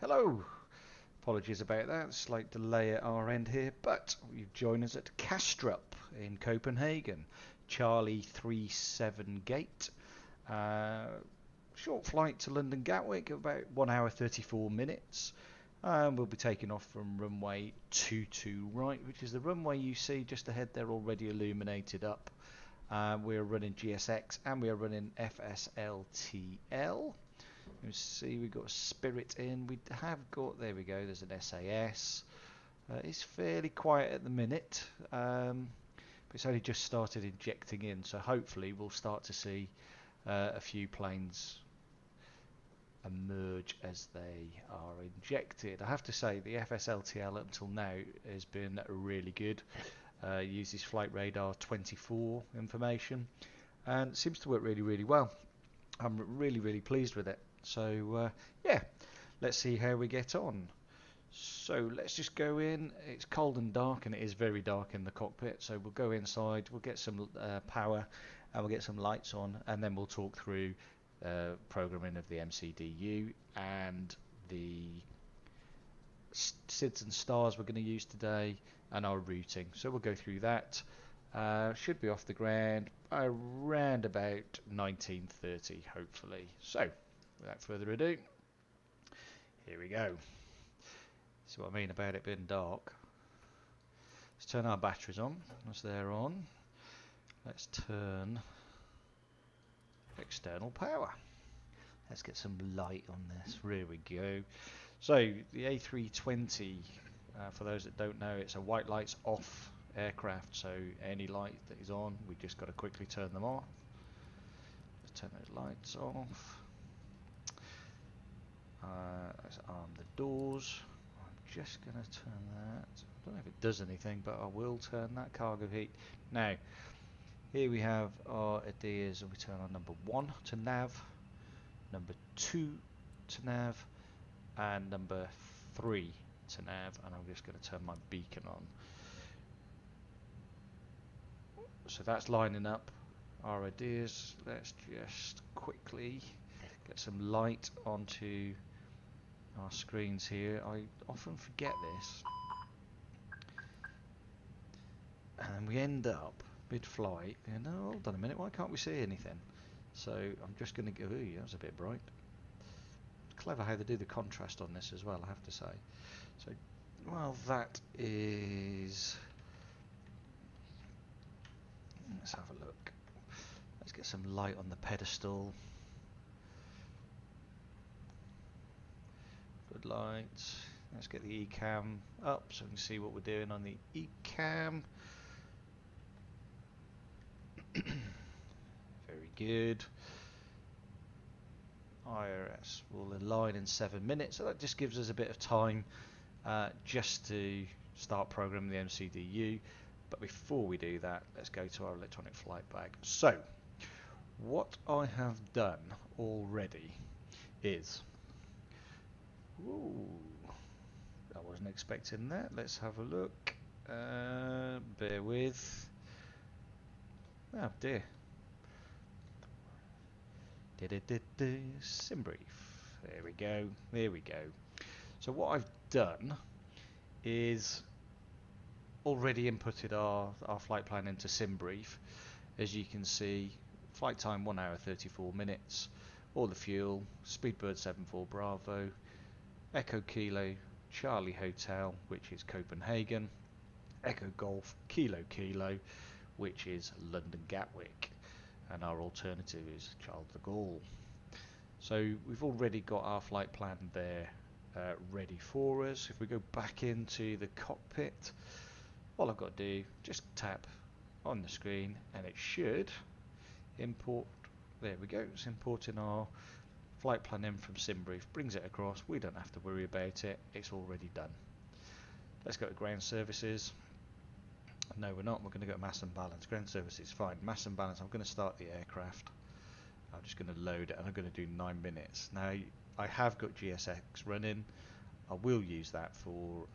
Hello! Apologies about that, slight delay at our end here, but you've joined us at Kastrup in Copenhagen, Charlie 37 gate. Short flight to London Gatwick, about 1 hour 34 minutes. We'll be taking off from runway 22 right, which is the runway you see just ahead there, already illuminated up. We're running GSX and we are running FSLTL. You see we've got a Spirit in, we have got, there we go, there's an SAS. It's fairly quiet at the minute, but it's only just started injecting in, so hopefully we'll start to see a few planes emerge as they are injected. I have to say the FSLTL up until now has been really good. Uses flight radar 24 information and seems to work really well. I'm really pleased with it. So yeah, let's see how we get on. So let's just go in. It's cold and dark, and it is very dark in the cockpit, so we'll go inside, we'll get some power and we'll get some lights on, and then we'll talk through programming of the MCDU and the SIDS and stars we're going to use today and our routing. So we'll go through that. Should be off the ground around about 19:30 hopefully. So without further ado, here we go. See what I mean about it being dark. Let's turn our batteries on. Once they're on, let's turn external power. Let's get some light on this. Here we go. So the A320, for those that don't know, it's a white lights off aircraft, so any light that is on, we just got to quickly turn them off. Let's turn those lights off. Let's arm the doors. I'm just going to turn that. I don't know if it does anything, but I will turn that cargo heat. Now, here we have our ideas, and we turn on number 1 to nav, number 2 to nav, and number 3 to nav, and I'm just going to turn my beacon on. So that's lining up our ideas. Let's just quickly get some light onto our screens here. I often forget this, and we end up mid-flight and oh, hold on a minute, why can't we see anything? So I'm just going to go, ooh, that was a bit bright. Clever how they do the contrast on this as well, I have to say. So well, that is, let's have a look. Let's get some light on the pedestal. Good lights. Let's get the ECAM up so we can see what we're doing on the ECAM. Very good. IRS will align in 7 minutes, so that just gives us a bit of time just to start programming the MCDU. But before we do that, let's go to our electronic flight bag. So what I have done already is, ooh, I wasn't expecting that. Let's have a look. Bear with. Oh dear. Sim brief. There we go. There we go. So what I've done is already inputted our flight plan into sim brief. As you can see, flight time 1 hour 34 minutes. All the fuel. Speedbird 74 Bravo. Echo Kilo Charlie Hotel, which is Copenhagen. Echo Golf Kilo Kilo, which is London Gatwick, and our alternative is Charles de Gaulle. So we've already got our flight plan there ready for us. If we go back into the cockpit, all I've got to do, just tap on the screen and it should import. There we go, it's importing our flight plan in from SimBrief, brings it across. We don't have to worry about it, it's already done. Let's go to ground services. No, we're not. We're going to go to mass and balance. Ground services, fine. Mass and balance, I'm going to start the aircraft. I'm just going to load it, and I'm going to do 9 minutes. Now, I have got GSX running. I will use that for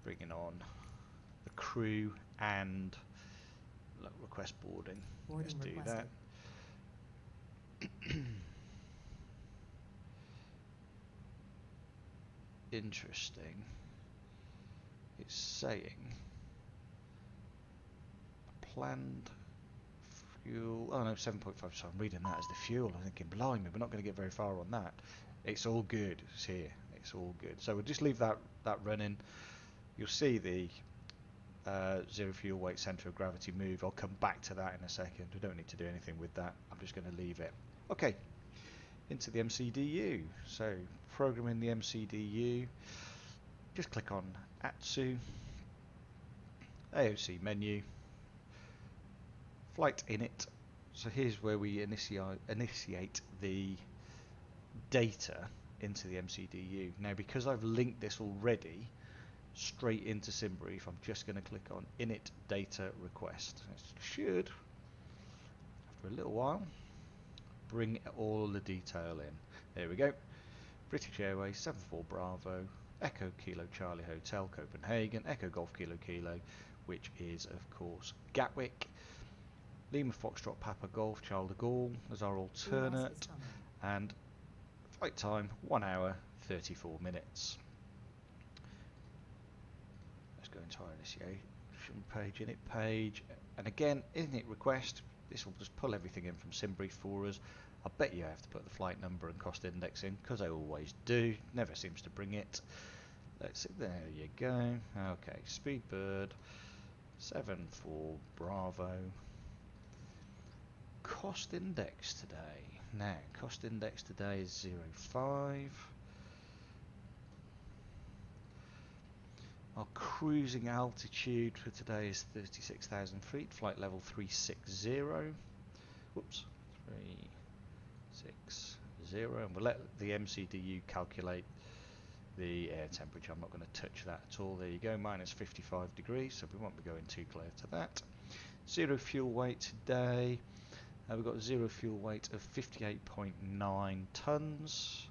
bringing on the crew and request boarding. Let's do that. interesting. It's saying planned fuel. Oh no, 7.5. So I'm reading that as the fuel. I'm thinking, blimey, we're not going to get very far on that. It's all good. It's here. It's all good. So we'll just leave that running. You'll see the zero fuel weight centre of gravity move. I'll come back to that in a second. We don't need to do anything with that. I'm just going to leave it. Okay, into the MCDU. So programming the MCDU. Just click on ATSU, AOC menu, flight init. So here's where we initiate the data into the MCDU. Now because I've linked this already straight into SimBrief, I'm just going to click on init data request. It should, after a little while, bring all the detail in. There we go. British Airways 74 Bravo, Echo Kilo Charlie Hotel Copenhagen, Echo Golf Kilo Kilo, which is of course Gatwick, Lima Foxtrot Papa Golf Charles de Gaulle as our alternate, and flight time 1 hour 34 minutes. Let's go into our initiation page, init page, and again init request. This will just pull everything in from SimBrief for us. I bet you have to put the flight number and cost index in, because I always do. Never seems to bring it. Let's see, there you go. Okay, Speedbird 74 Bravo. Cost index today. Now, cost index today is 0.5. Our cruising altitude for today is 36,000 feet. Flight level 360. Whoops, 360. And we'll let the MCDU calculate the air temperature. I'm not going to touch that at all. There you go, minus 55 degrees, so we won't be going too close to that. Zero fuel weight today. We've got zero fuel weight of 58.9 tons.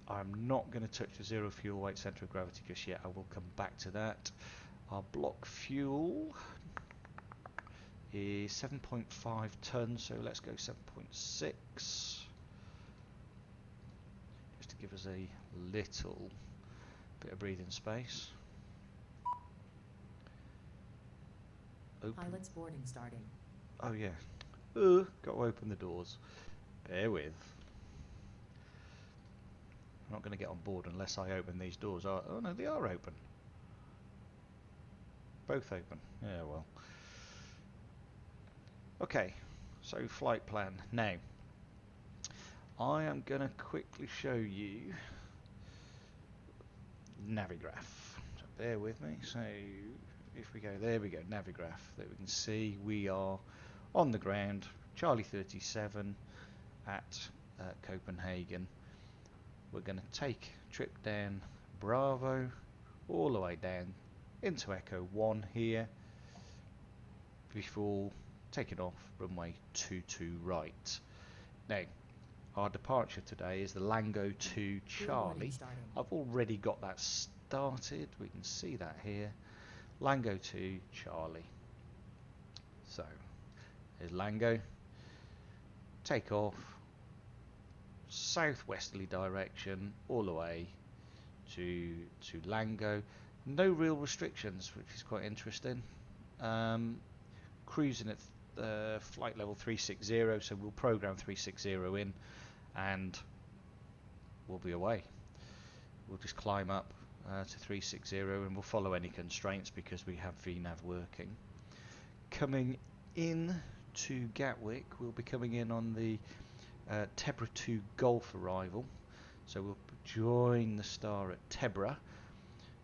I'm not going to touch the zero fuel weight centre of gravity just yet. I will come back to that. Our block fuel is 7.5 tons, so let's go 7.6. Just to give us a little bit of breathing space. Open. Pilot's boarding starting. Oh yeah. Got to open the doors. Bear with. I'm not going to get on board unless I open these doors. Oh no, they are open. Both open. Yeah, well. Okay, so flight plan. Now, I am going to quickly show you Navigraph. So bear with me. So if we go, there we go, Navigraph. There we can see we are on the ground, Charlie 37 at Copenhagen. We're going to take a trip down Bravo, all the way down into Echo 1 here, before taking off runway 22 right. Now, our departure today is the LANGO to Charlie. I've already got that started, we can see that here. LANGO to Charlie. So, there's LANGO. Take off. Southwesterly direction all the way to LANGO. No real restrictions, which is quite interesting. Cruising at flight level 360, so we'll program 360 in and we'll be away. We'll just climb up to 360 and we'll follow any constraints because we have VNAV working. Coming in to Gatwick, we'll be coming in on the TEBRA 2 Golf arrival, so we'll join the star at TEBRA.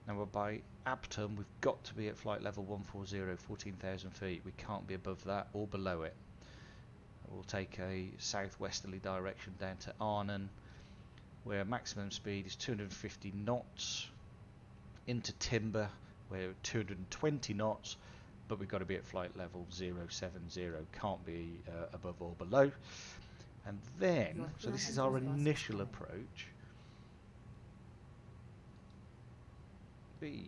Now we're by Apton, we've got to be at flight level 140, 14,000 feet. We can't be above that or below it. We'll take a southwesterly direction down to Arnhem, where maximum speed is 250 knots. Into Timber, where 220 knots, but we've got to be at flight level 070. Can't be above or below. And then, so this is our initial approach. The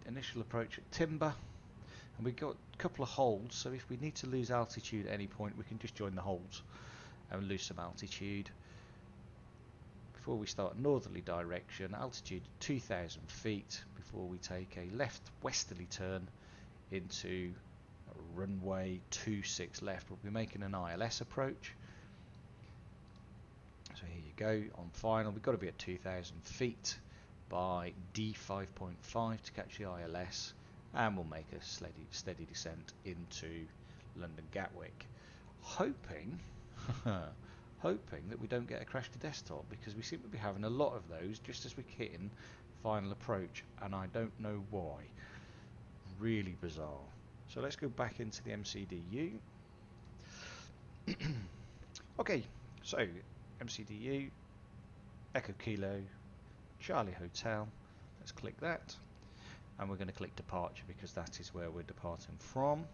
initial approach at Timber, and we've got a couple of holds, so if we need to lose altitude at any point we can just join the holds and lose some altitude. Before we start northerly direction, altitude 2,000 feet, before we take a left westerly turn into runway 26 left. We'll be making an ILS approach. So here you go, on final, we've got to be at 2,000 feet by D5.5 to catch the ILS, and we'll make a steady descent into London Gatwick, hoping that we don't get a crash to desktop, because we seem to be having a lot of those just as we're hitting final approach, and I don't know why. Really bizarre. So let's go back into the MCDU. Okay, so MCDU, Echo Kilo, Charlie Hotel. Let's click that, and we're going to click departure because that is where we're departing from.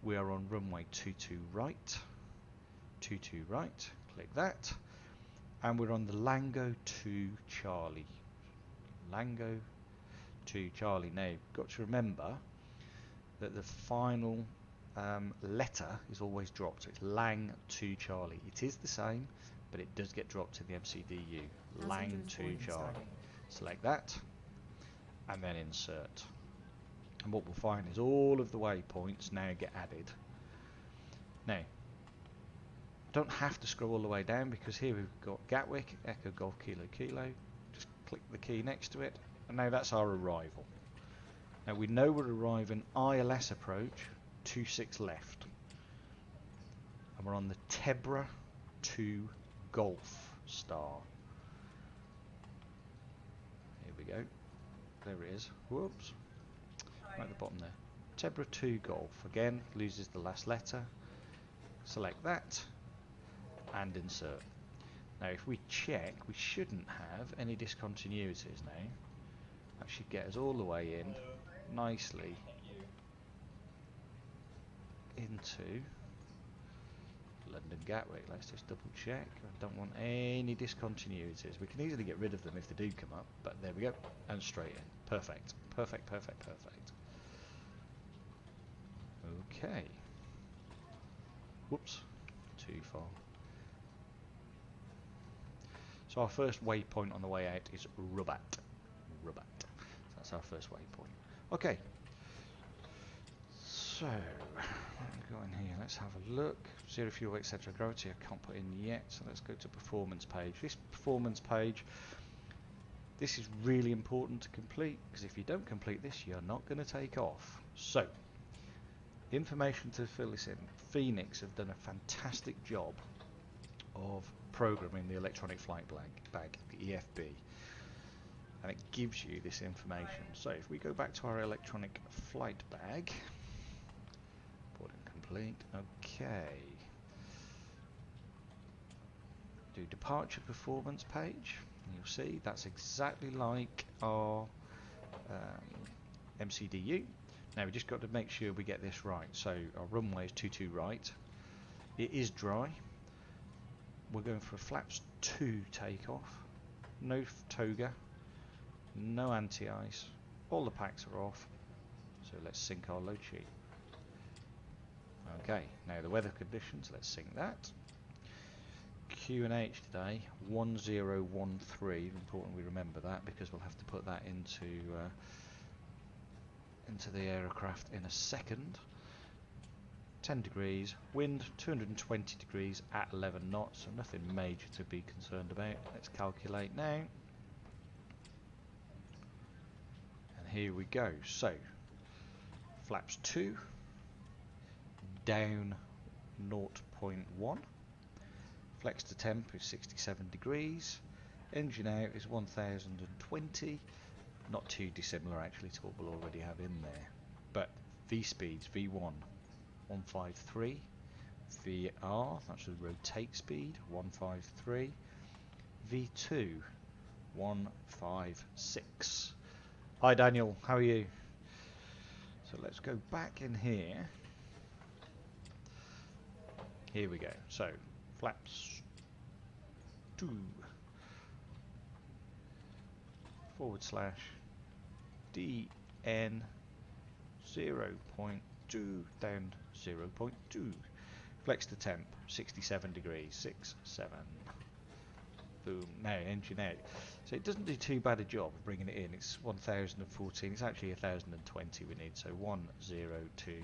We are on runway 22 right. 22 right. Click that, and we're on the LANGO to Charlie. LANGO to Charlie. Now, you've got to remember that the final letter is always dropped. So it's LANG to Charlie. It is the same, but it does get dropped in the MCDU. LANG to Charlie. Select that, and then insert. And what we'll find is all of the waypoints now get added. Now, don't have to scroll all the way down, because here we've got Gatwick, Echo Golf Kilo Kilo. Just click the key next to it, and now that's our arrival. Now we know we're arriving ILS approach 26 left, and we're on the TEBRA 2 Golf Star. Here we go. There it is. Whoops. Right at the bottom there. TEBRA 2 Golf. Again, loses the last letter. Select that and insert. Now if we check, we shouldn't have any discontinuities now. That should get us all the way in nicely into London Gatwick. Let's just double check. I don't want any discontinuities. We can easily get rid of them if they do come up, but there we go, and straight in. Perfect, perfect, perfect, perfect. Okay. Whoops, too far. So our first waypoint on the way out is Rabat. Rabat. So that's our first waypoint. Okay. So, go in here. Let's have a look. Zero fuel, etc. Gravity I can't put in yet. So let's go to performance page. This performance page, this is really important to complete, because if you don't complete this, you're not going to take off. So, information to fill this in. Fenix have done a fantastic job of programming the electronic flight bag, the EFB, and it gives you this information. So if we go back to our electronic flight bag, boarding complete. Okay, do departure performance page, and you'll see that's exactly like our MCDU. Now we just got to make sure we get this right. So our runway is 22 right. It is dry. We're going for a flaps 2 takeoff. No toga, no anti-ice. All the packs are off. So let's sync our load sheet. Okay, now the weather conditions, let's sync that. QNH today, 1013. Important we remember that, because we'll have to put that into the aircraft in a second. 10 degrees, wind 220 degrees at 11 knots, so nothing major to be concerned about. Let's calculate now. And here we go. So, flaps 2, down 0.1. Flex to temp is 67 degrees. Engine out is 1020. Not too dissimilar actually to what we'll already have in there. But V speeds, V1. 153, VR, that's the rotate speed, 153, V2, 156. Hi Daniel, how are you? So let's go back in here. Here we go. So flaps 2 / DN 0.2 down 0.2. Flex the temp, 67 degrees, 6, 7. Boom, now engine out. So it doesn't do too bad a job of bringing it in. It's 1014, it's actually 1020 we need, so 1020.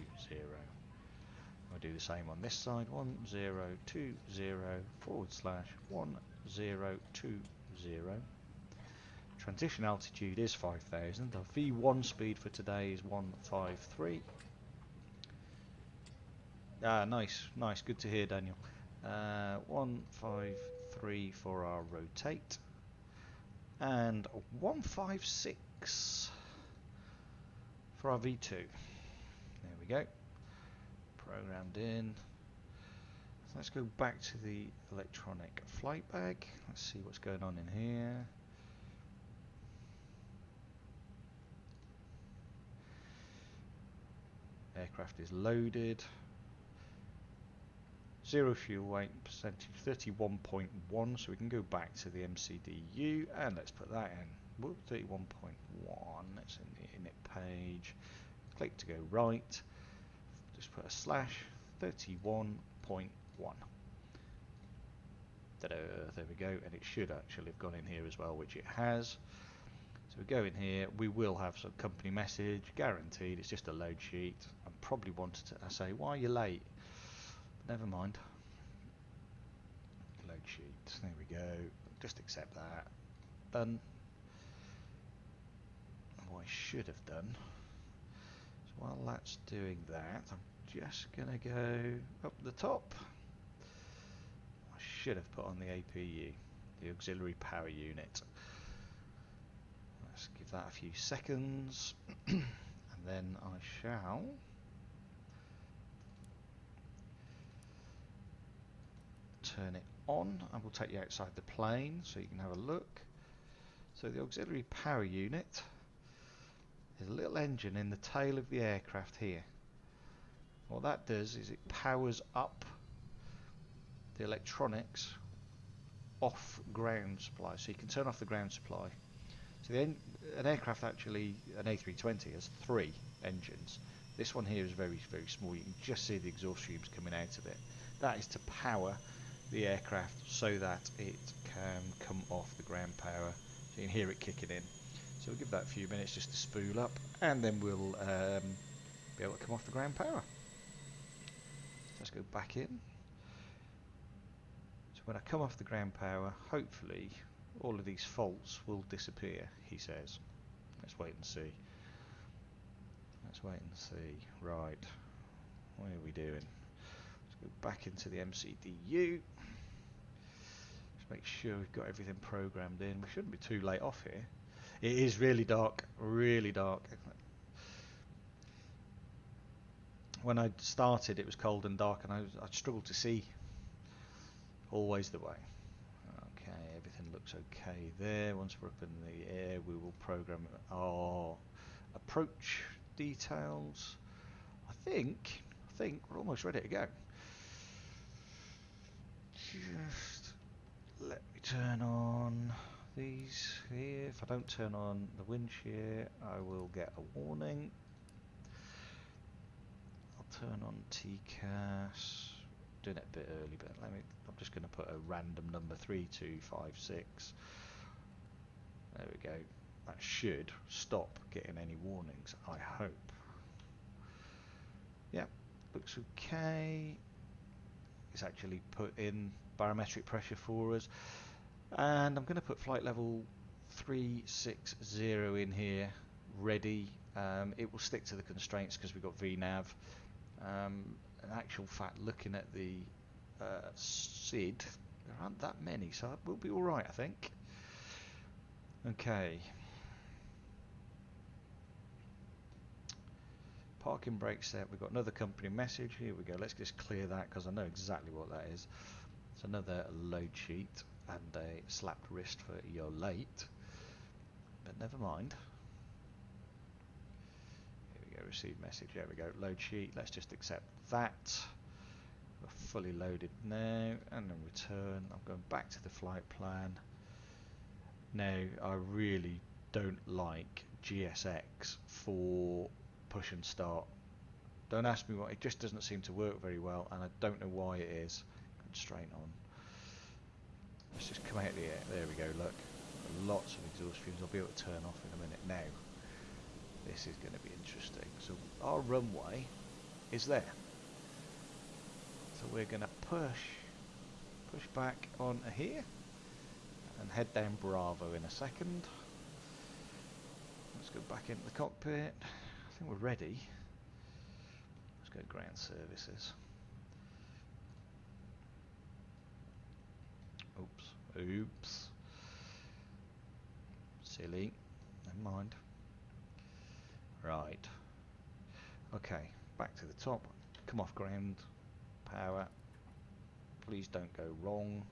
I'll do the same on this side, 1020 / 1020. Transition altitude is 5000. Our V1 speed for today is 153. Ah, nice, nice, good to hear, Daniel. 153 for our rotate, and 156 for our V2. There we go. Programmed in. Let's go back to the electronic flight bag. Let's see what's going on in here. Aircraft is loaded. Zero fuel weight percentage 31.1, so we can go back to the MCDU and let's put that in. Whoop, 31.1. That's in the init page. Click to go right. Just put a / 31.1. Ta-da, there we go, and it should actually have gone in here as well, which it has. So we go in here, we will have some company message, guaranteed, it's just a load sheet. I probably wanted to say, why are you late? Never mind. Load sheet, there we go, just accept that. Done. And what I should have done, so while that's doing that, I'm just going to go up the top. I should have put on the APU, the auxiliary power unit. Let's give that a few seconds, and then I shall turn it on. I will take you outside the plane so you can have a look. So the auxiliary power unit is a little engine in the tail of the aircraft here. What that does is it powers up the electronics off ground supply, so you can turn off the ground supply. So an aircraft, actually an A320, has 3 engines. This one here is very, very small. You can just see the exhaust fumes coming out of it. That is to power the aircraft so that it can come off the ground power. So you can hear it kicking in. So we'll give that a few minutes just to spool up, and then we'll be able to come off the ground power. Let's go back in. So when I come off the ground power, hopefully all of these faults will disappear, he says. Let's wait and see. Let's wait and see. Right, what are we doing? Let's go back into the MCDU. Just make sure we've got everything programmed in. We shouldn't be too late off here. It is really dark, really dark. When I started, it was cold and dark, and I struggled to see. Always the way. Okay, everything looks okay there. Once we're up in the air, we will program our approach details. I think we're almost ready to go. Just let me turn on these here. If I don't turn on the wind shear, I will get a warning. I'll turn on TCAS. Doing it a bit early, but I'm just going to put a random number 3256. There we go. That should stop getting any warnings, I hope. Yep, looks okay. It's actually put in barometric pressure for us, and I'm going to put flight level 360 in here, ready. It will stick to the constraints because we've got VNAV. In actual fact, looking at the SID, there aren't that many, so we'll be alright, I think. Okay. Parking brake set, we've got another company message. Here we go, let's just clear that because I know exactly what that is. It's another load sheet and a slapped wrist for you're late, but never mind. Here we go, receive message, there we go, load sheet, let's just accept that. We're fully loaded now, and then return. I'm going back to the flight plan. Now, I really don't like GSX for push and start Don't ask me why, it just doesn't seem to work very well, and I don't know why it is. Constraint on. Let's just come out of the air. There we go, look. Lots of exhaust fumes. I'll be able to turn off in a minute now. This is going to be interesting. So our runway is there. So we're going to push back on here and head down Bravo in a second. Let's go back into the cockpit. I think we're ready. Let's go ground services. Oops. Silly. Never mind. Right. Okay, back to the top. Come off ground. Power. Please don't go wrong.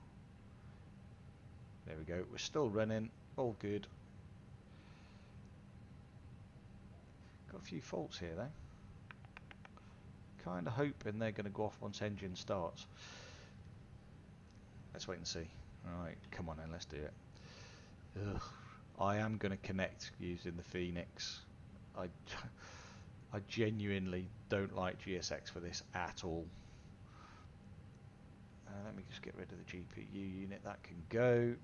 There we go. We're still running. All good. Got a few faults here though. Kind of hoping they're going to go off once engine starts. Let's wait and see. Right, come on then, let's do it. Ugh. I am going to connect using the Fenix. I genuinely don't like GSX for this at all. Let me just get rid of the GPU unit. That can go.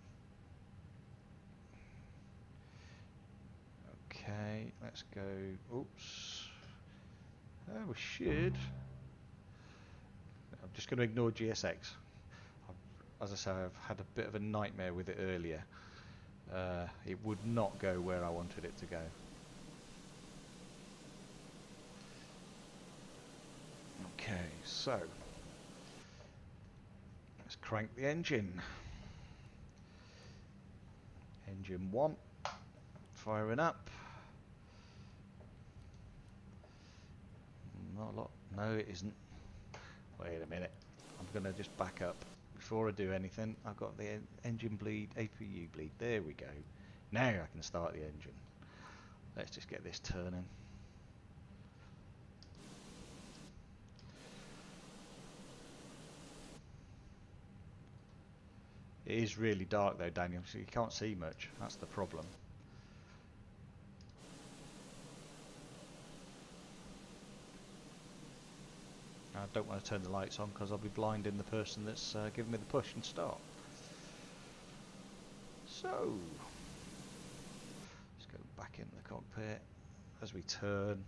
Okay, let's go. Oops. We should. I'm just going to ignore GSX. As I say, I've had a bit of a nightmare with it earlier. It would not go where I wanted it to go. Okay, so let's crank the engine. Engine 1, firing up. Not a lot. No, it isn't. Wait a minute. I'm going to just back up. Before I do anything, I've got the engine bleed, APU bleed. There we go. Now I can start the engine. Let's just get this turning. It is really dark though, Daniel, so you can't see much. That's the problem. I don't want to turn the lights on because I'll be blinding the person that's giving me the push and start. So, let's go back into the cockpit as we turn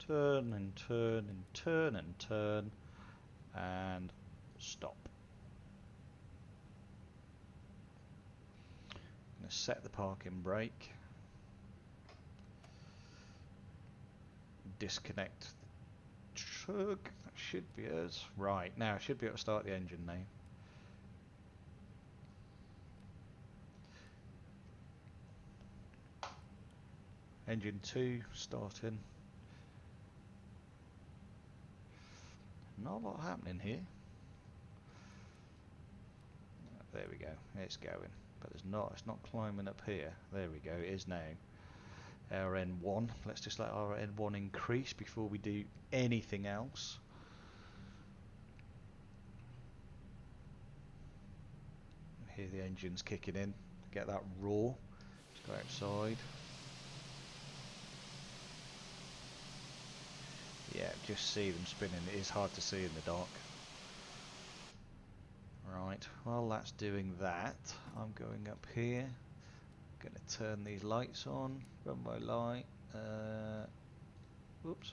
and turn and turn and turn and stop. I'm going to set the parking brake. Disconnect the truck. That should be us. Right, now I should be able to start the engine now. Engine 2 starting. Not a lot happening here. There we go. It's going, but there's not. It's not climbing up here. There we go. It is now. RN1. Let's just let RN1 increase before we do anything else. Hear the engines kicking in. Get that roar. Let's go outside. Yeah, just see them spinning. It is hard to see in the dark. Right, while that's doing that, I'm going up here. Going to turn these lights on. Runway light. Whoops.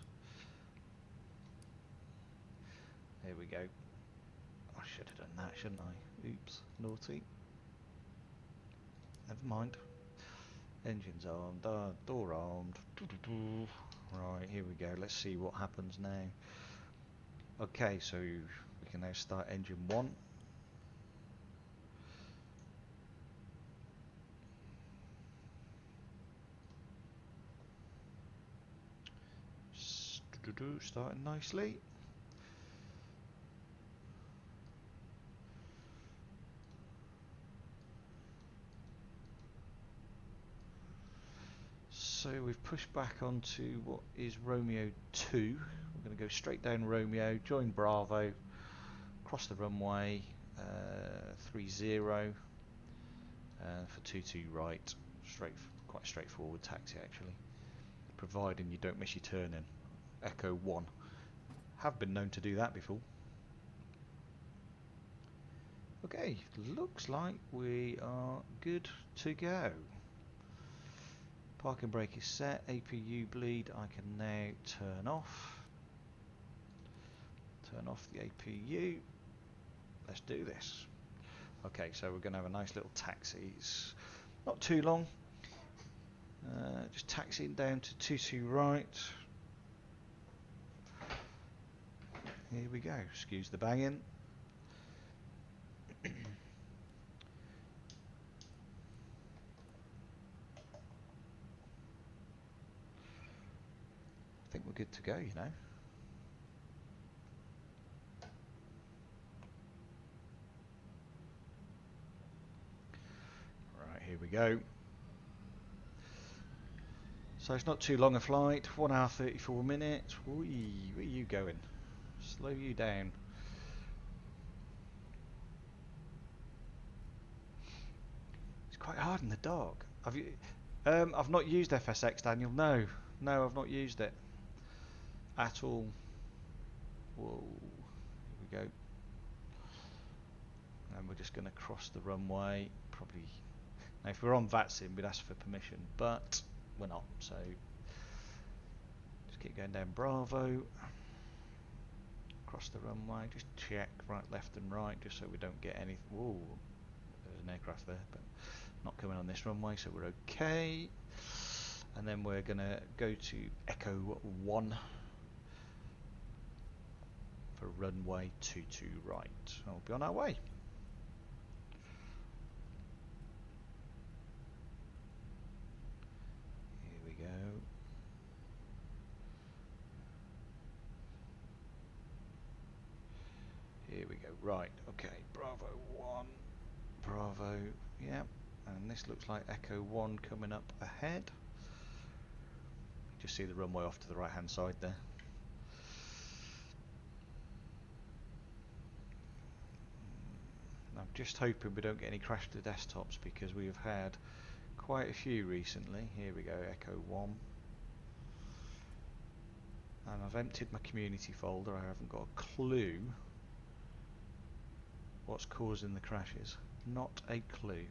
There we go. I should have done that, shouldn't I? Oops, naughty. Never mind. Engines armed, door armed. Right, here we go. Let's see what happens now. Okay, so we can now start engine 1. Starting nicely. So we've pushed back onto what is Romeo 2. We're going to go straight down Romeo, join Bravo, cross the runway, 30, for 22 right. Quite straightforward taxi actually, providing you don't miss your turn in. Echo 1 have been known to do that before. Okay, looks like we are good to go. Parking brake is set, APU bleed I can now turn off. Turn off the APU. Let's do this. Okay, so we're going to have a nice little taxi. It's not too long. Just taxiing down to 22 right. Here we go. Excuse the banging. I think we're good to go, you know. Right, here we go. So it's not too long a flight, 1 hour 34 minutes. Whee, where are you going? Slow you down. It's quite hard in the dark. Have you? I've not used FSX, Daniel. No, I've not used it at all. Whoa, here we go. And we're just going to cross the runway. Probably. Now, if we're on VATSIM, we'd ask for permission, but we're not. So just keep going down Bravo. Across the runway, just check right, left and right, just so we don't get any. Whoa, there's an aircraft there, but not coming on this runway, so we're okay. And then we're gonna go to Echo 1 for runway 22 right. We'll be on our way. Here we go. Here we go. Right, okay, Bravo 1, Bravo, yeah, and this looks like Echo 1 coming up ahead. Just see the runway off to the right hand side there. I'm just hoping we don't get any crash to desktops because we have had quite a few recently. Here we go, Echo 1. And I've emptied my community folder, I haven't got a clue what's causing the crashes. Not a clue.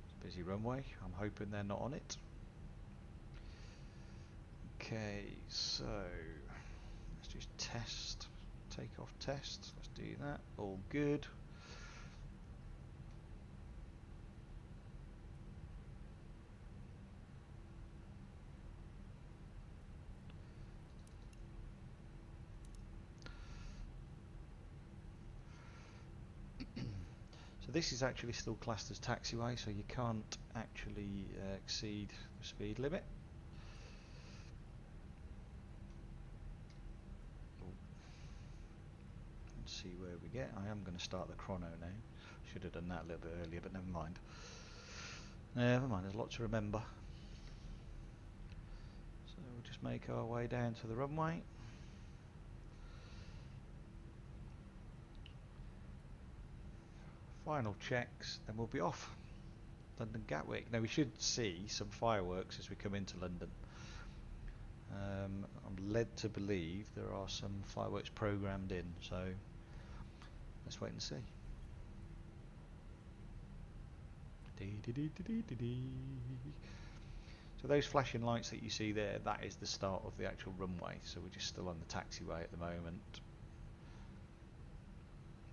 It's a busy runway. I'm hoping they're not on it. Okay, so let's just test. Take off test. Let's do that. All good. So this is actually still classed as taxiway, so you can't actually exceed the speed limit. Let's see where we get. I am going to start the chrono now. Should have done that a little bit earlier, but never mind. Never mind, there's a lot to remember. So we'll just make our way down to the runway. Final checks, then we'll be off. London Gatwick. Now we should see some fireworks as we come into London. I'm led to believe there are some fireworks programmed in, so let's wait and see. So those flashing lights that you see there, that is the start of the actual runway, so we're just still on the taxiway at the moment.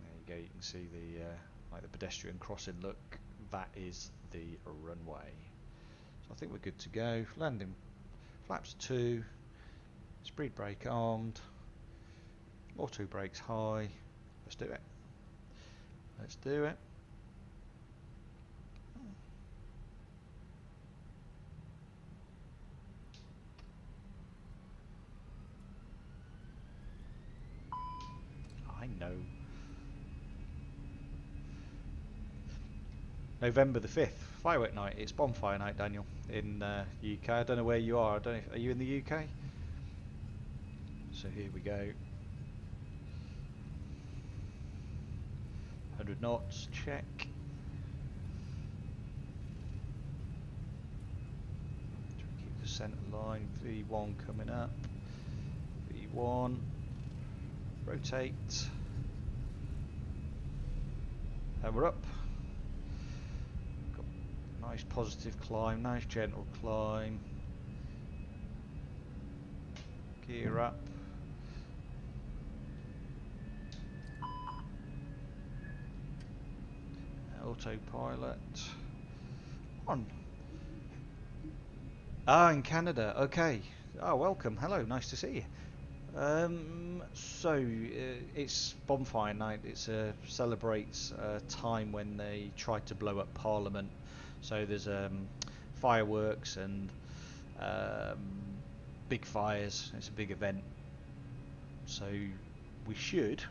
There you go, you can see the like the pedestrian crossing look. That is the runway. So I think we're good to go. Landing flaps 2, speed brake armed, auto brakes high. Let's do it. Let's do it. I know. November the 5th, firework night. It's bonfire night, Daniel, in UK. I don't know where you are. I don't know if, are you in the UK? So here we go. 100 knots, check. Keep the centre line. V1 coming up. V1. 1, rotate, and we're up. Got nice positive climb, nice gentle climb. Gear up. Autopilot on. Ah, in Canada. Okay. Ah, welcome. Hello. Nice to see you. It's bonfire night. It celebrates a time when they tried to blow up Parliament. So there's fireworks and big fires. It's a big event. So we should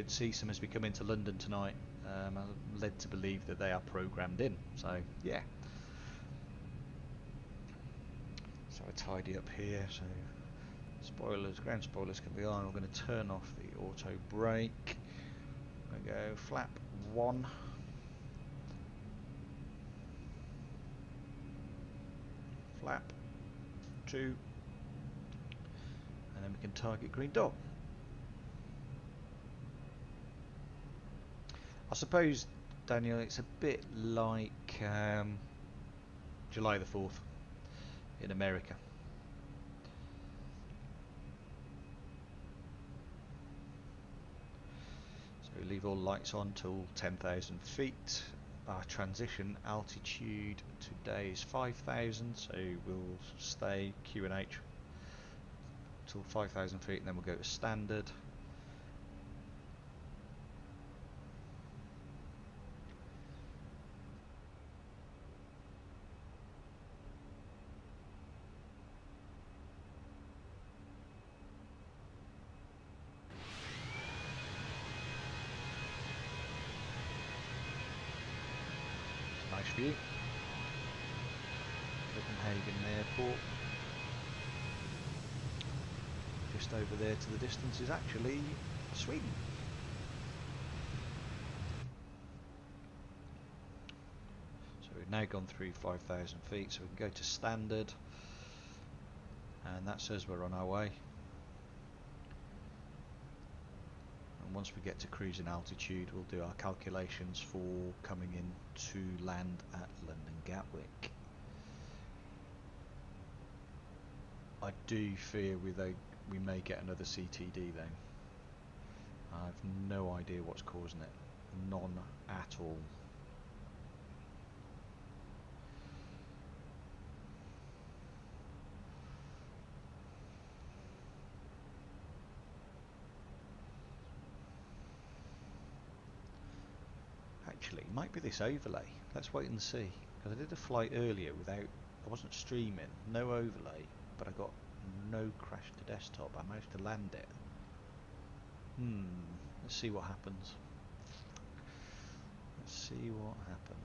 see some as we come into London tonight. I'm led to believe that they are programmed in. So yeah. So I tidy up here. So spoilers, ground spoilers can be on. I'm going to turn off the auto brake. I'm going to go flap 1. Flap 2. And then we can target green dot. I suppose, Daniel, it's a bit like July the 4th in America. So we leave all lights on till 10,000 feet. Our transition altitude today is 5,000, so we'll stay QNH till 5,000 feet, and then we'll go to standard. Nice view. Copenhagen airport. Just over there to the distance is actually Sweden. So we've now gone through 5,000 feet, so we can go to standard, and that says we're on our way. And once we get to cruising altitude, we'll do our calculations for coming in to land at London Gatwick. I do fear we may get another CTD though. I have no idea what's causing it. None at all. Actually, it might be this overlay. Let's wait and see. Because I did a flight earlier without, I wasn't streaming, no overlay, but I got no crash to desktop. I managed to land it. Let's see what happens. Let's see what happens.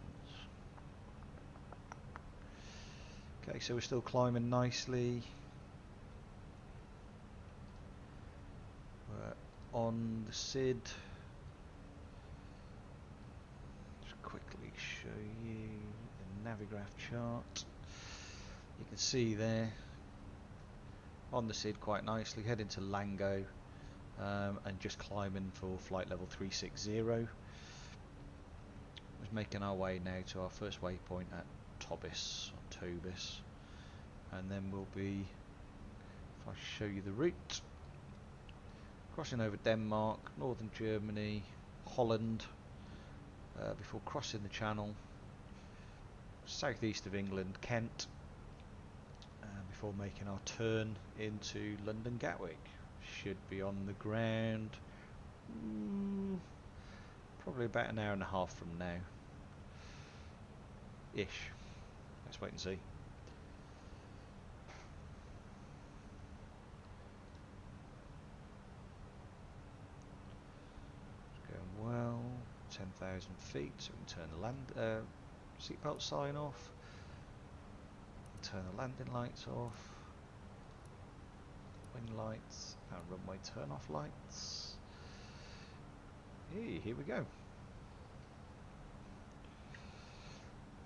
Okay, so we're still climbing nicely. We're on the SID. Just quickly show you the Navigraph chart. You can see there on the SID quite nicely, heading to LANGO, and just climbing for flight level 360. We're making our way now to our first waypoint at Tobis, or Tobis, and then we'll be, if I show you the route, crossing over Denmark, northern Germany, Holland, before crossing the Channel, southeast of England, Kent, before making our turn into London Gatwick. Should be on the ground probably about an hour and a half from now ish. Let's wait and see. It's going well. 10,000 feet, so we can turn the seatbelt sign off, turn the landing lights off, wing lights, and runway turn off lights. Hey, here we go.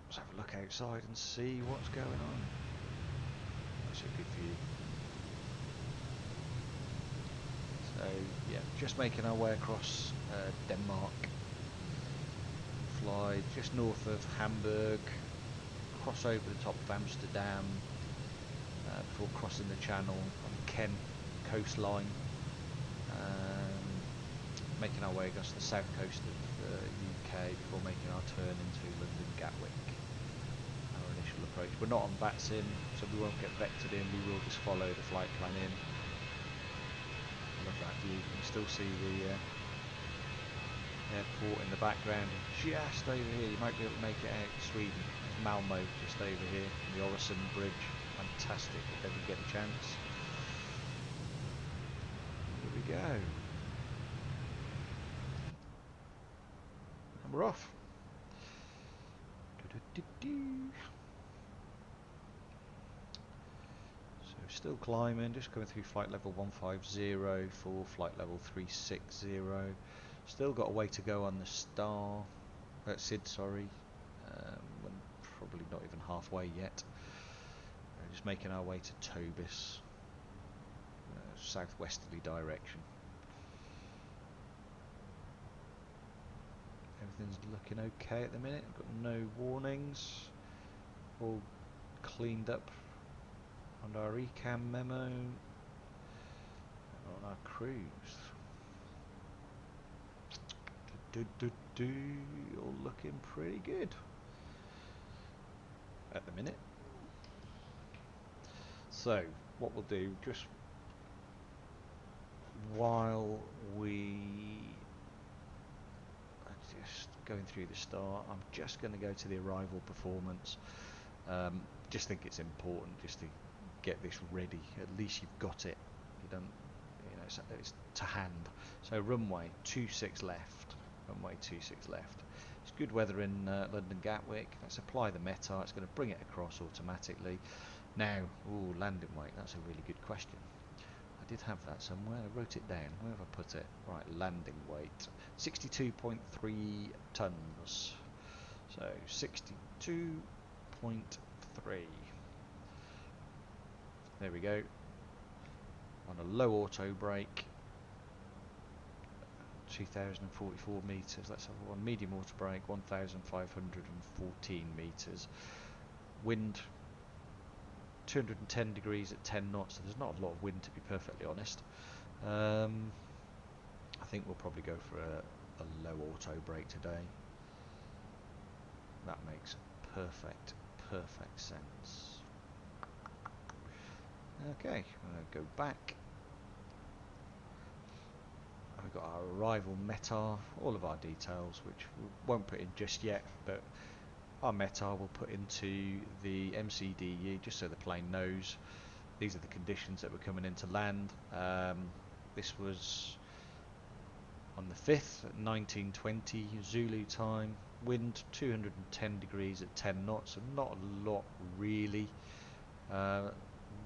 Let's have a look outside and see what's going on. That's a good view. yeah, just making our way across Denmark. Fly just north of Hamburg, cross over the top of Amsterdam before crossing the channel on the Kent coastline, making our way across the south coast of the UK before making our turn into London Gatwick. Our initial approach. We're not on VATSIM, so we won't get vectored in, we will just follow the flight plan in. I love that view, you can still see the airport in the background. Just over here, you might be able to make it out Sweden. There's Malmo just over here, the Öresund Bridge. Fantastic if ever you get a chance. Here we go. And we're off. So still climbing, just going through flight level 150 for flight level 360. Still got a way to go on the SID, sorry. We're probably not even halfway yet. We're just making our way to Tobis, southwesterly direction. Everything's looking okay at the minute. Got no warnings. All cleaned up on our ECAM memo and on our cruise. All looking pretty good at the minute. So what we'll do, just while we are just going through the start, I'm just going to go to the arrival performance. Just think it's important just to get this ready. At least you've got it. You don't, you know, it's to hand. So runway 26 left. Runway 26 left. It's good weather in London Gatwick. Let's apply the METAR. It's going to bring it across automatically. Now, ooh, landing weight. That's a really good question. I did have that somewhere. I wrote it down. Where have I put it? Right, landing weight. 62.3 tons. So 62.3. There we go. On a low auto brake. 2,044 meters. Let's have one medium auto brake. 1,514 meters. Wind 210 degrees at 10 knots. So there's not a lot of wind, to be perfectly honest. I think we'll probably go for a low auto brake today. That makes perfect sense. Okay, I'm going to go back. We've got our arrival METAR, all of our details, which we won't put in just yet, but our METAR we'll put into the MCDE just so the plane knows these are the conditions that we're coming in to land. This was on the 5th at 19:20 Zulu time. Wind 210 degrees at 10 knots, so not a lot really.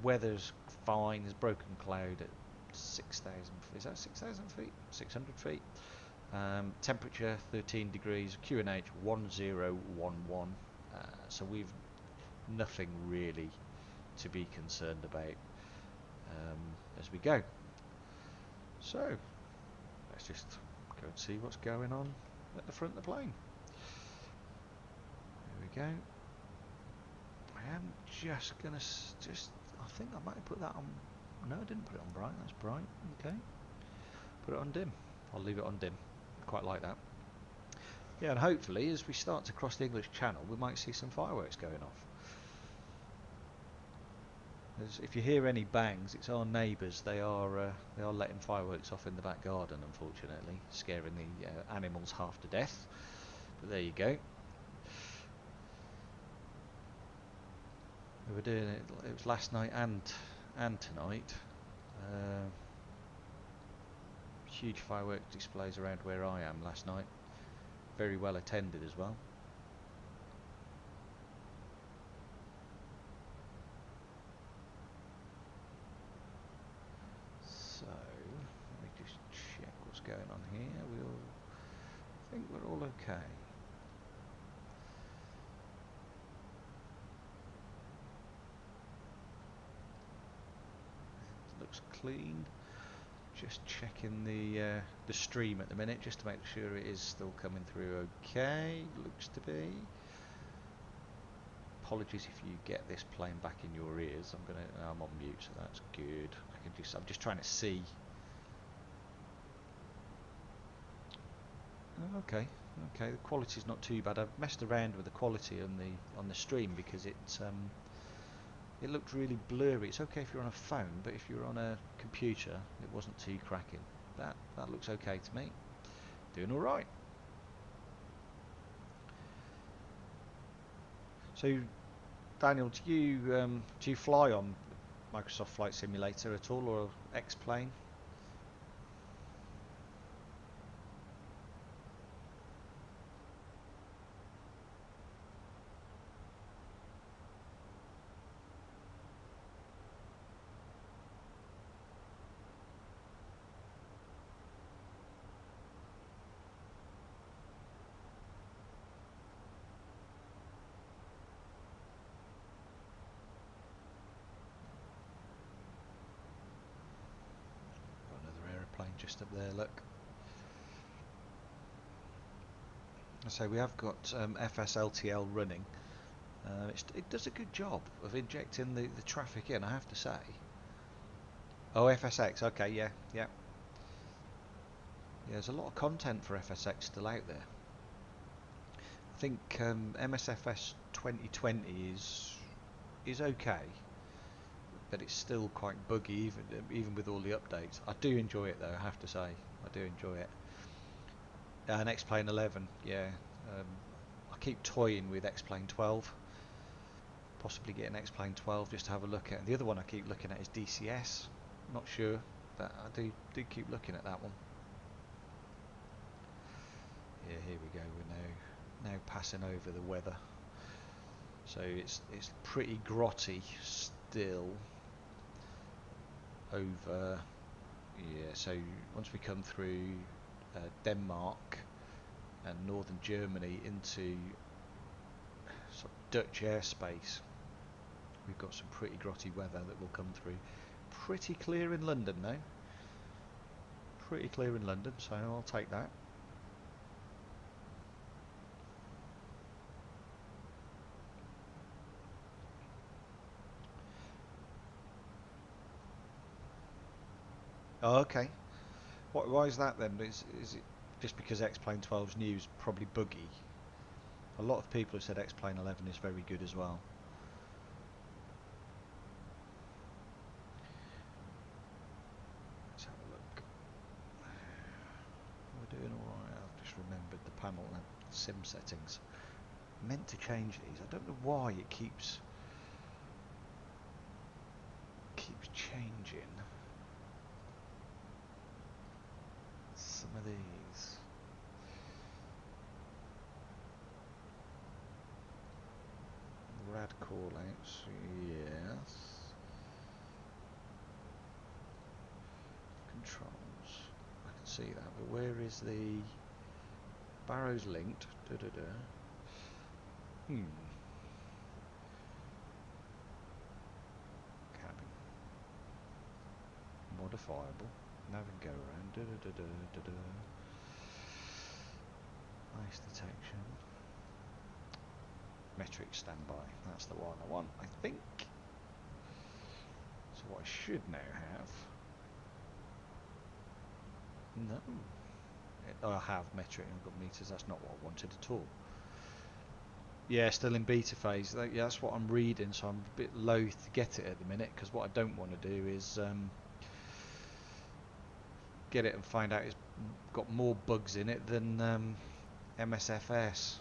Weather's fine. There's broken cloud at 6,000. Is that 6,000 feet? 600 feet. Temperature 13 degrees. QNH 1011. So we've nothing really to be concerned about as we go. So let's just go and see what's going on at the front of the plane. There we go. I am just gonna I think I might have put that on. No, I didn't put it on bright. That's bright. Okay. Put it on dim. I'll leave it on dim. Quite like that. Yeah, and hopefully as we start to cross the English Channel, we might see some fireworks going off. If you hear any bangs, it's our neighbours. They are letting fireworks off in the back garden, unfortunately, scaring the animals half to death. But there you go. We were doing it. It was last night and tonight. Huge fireworks displays around where I am last night. Very well attended as well. So let me just check what's going on here. I think we're all okay. Looks clean. Just checking the stream at the minute, just to make sure it is still coming through okay. Looks to be. Apologies if you get this playing back in your ears. I'm on mute, so that's good. I'm just trying to see. Okay, the quality's not too bad. I've messed around with the quality on the stream because it looked really blurry. It's okay if you're on a phone, but if you're on a computer, it wasn't too cracking. That looks okay to me. Doing all right. So, Daniel, do you fly on Microsoft Flight Simulator at all, or X-Plane? Just up there, look. So we have got FSLTL running. It does a good job of injecting the traffic in, I have to say. Oh, FSX, okay, yeah. There's a lot of content for FSX still out there. I think MSFS2020 is okay, but it's still quite buggy even with all the updates. I do enjoy it though, I have to say. I do enjoy it. And X-Plane 11, yeah. I keep toying with X-Plane 12. Possibly get an X-Plane 12 just to have a look at. And the other one I keep looking at is DCS. Not sure, but I do keep looking at that one. Yeah, here we go. We're now passing over the weather. So it's pretty grotty still. Over, yeah, so once we come through Denmark and northern Germany into sort of Dutch airspace, we've got some pretty grotty weather that will come through. Pretty clear in London now. Pretty clear in London, so I'll take that. Oh, okay. Why is that then? Is it just because X-Plane 12's new is probably buggy? A lot of people have said X-Plane 11 is very good as well. Let's have a look. We're doing alright. I've just remembered the panel and sim settings. Meant to change these. I don't know why it keeps changing. Some of these. Rad callouts, yes. Controls. I can see that, but where is the Barrow's linked? Cabin. Modifiable. Nav and go around. Ice detection. Metric standby. That's the one I want, I think. So what I should now have. No. I have metric and I've got meters. That's not what I wanted at all. Yeah, still in beta phase. Yeah, that's what I'm reading, so I'm a bit loath to get it at the minute, because what I don't want to do is get it and find out it's got more bugs in it than MSFS.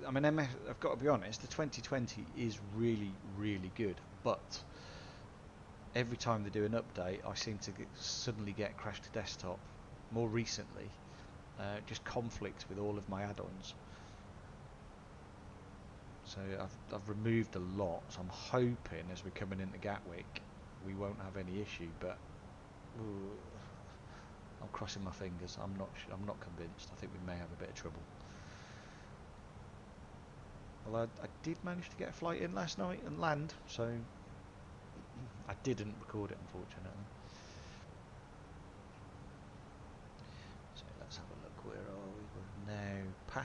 I mean, I've got to be honest, the 2020 is really, really good, but every time they do an update, I seem to suddenly get crash to desktop. More recently, just conflicts with all of my add-ons. So I've removed a lot, so I'm hoping as we're coming into Gatwick we won't have any issue, but I'm crossing my fingers. I'm not convinced. I think we may have a bit of trouble. Well, I did manage to get a flight in last night and land, so I didn't record it, unfortunately.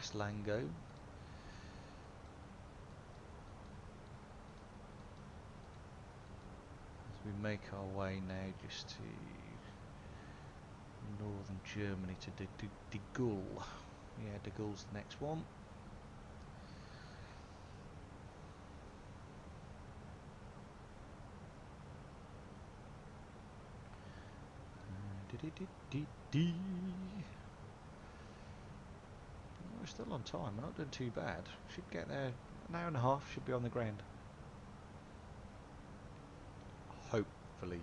past LANGO. As we make our way now just to northern Germany to DEGUL. Yeah, DEGUL's the next one. We're still on time, we're not doing too bad. Should get there an hour and a half, should be on the ground. Hopefully.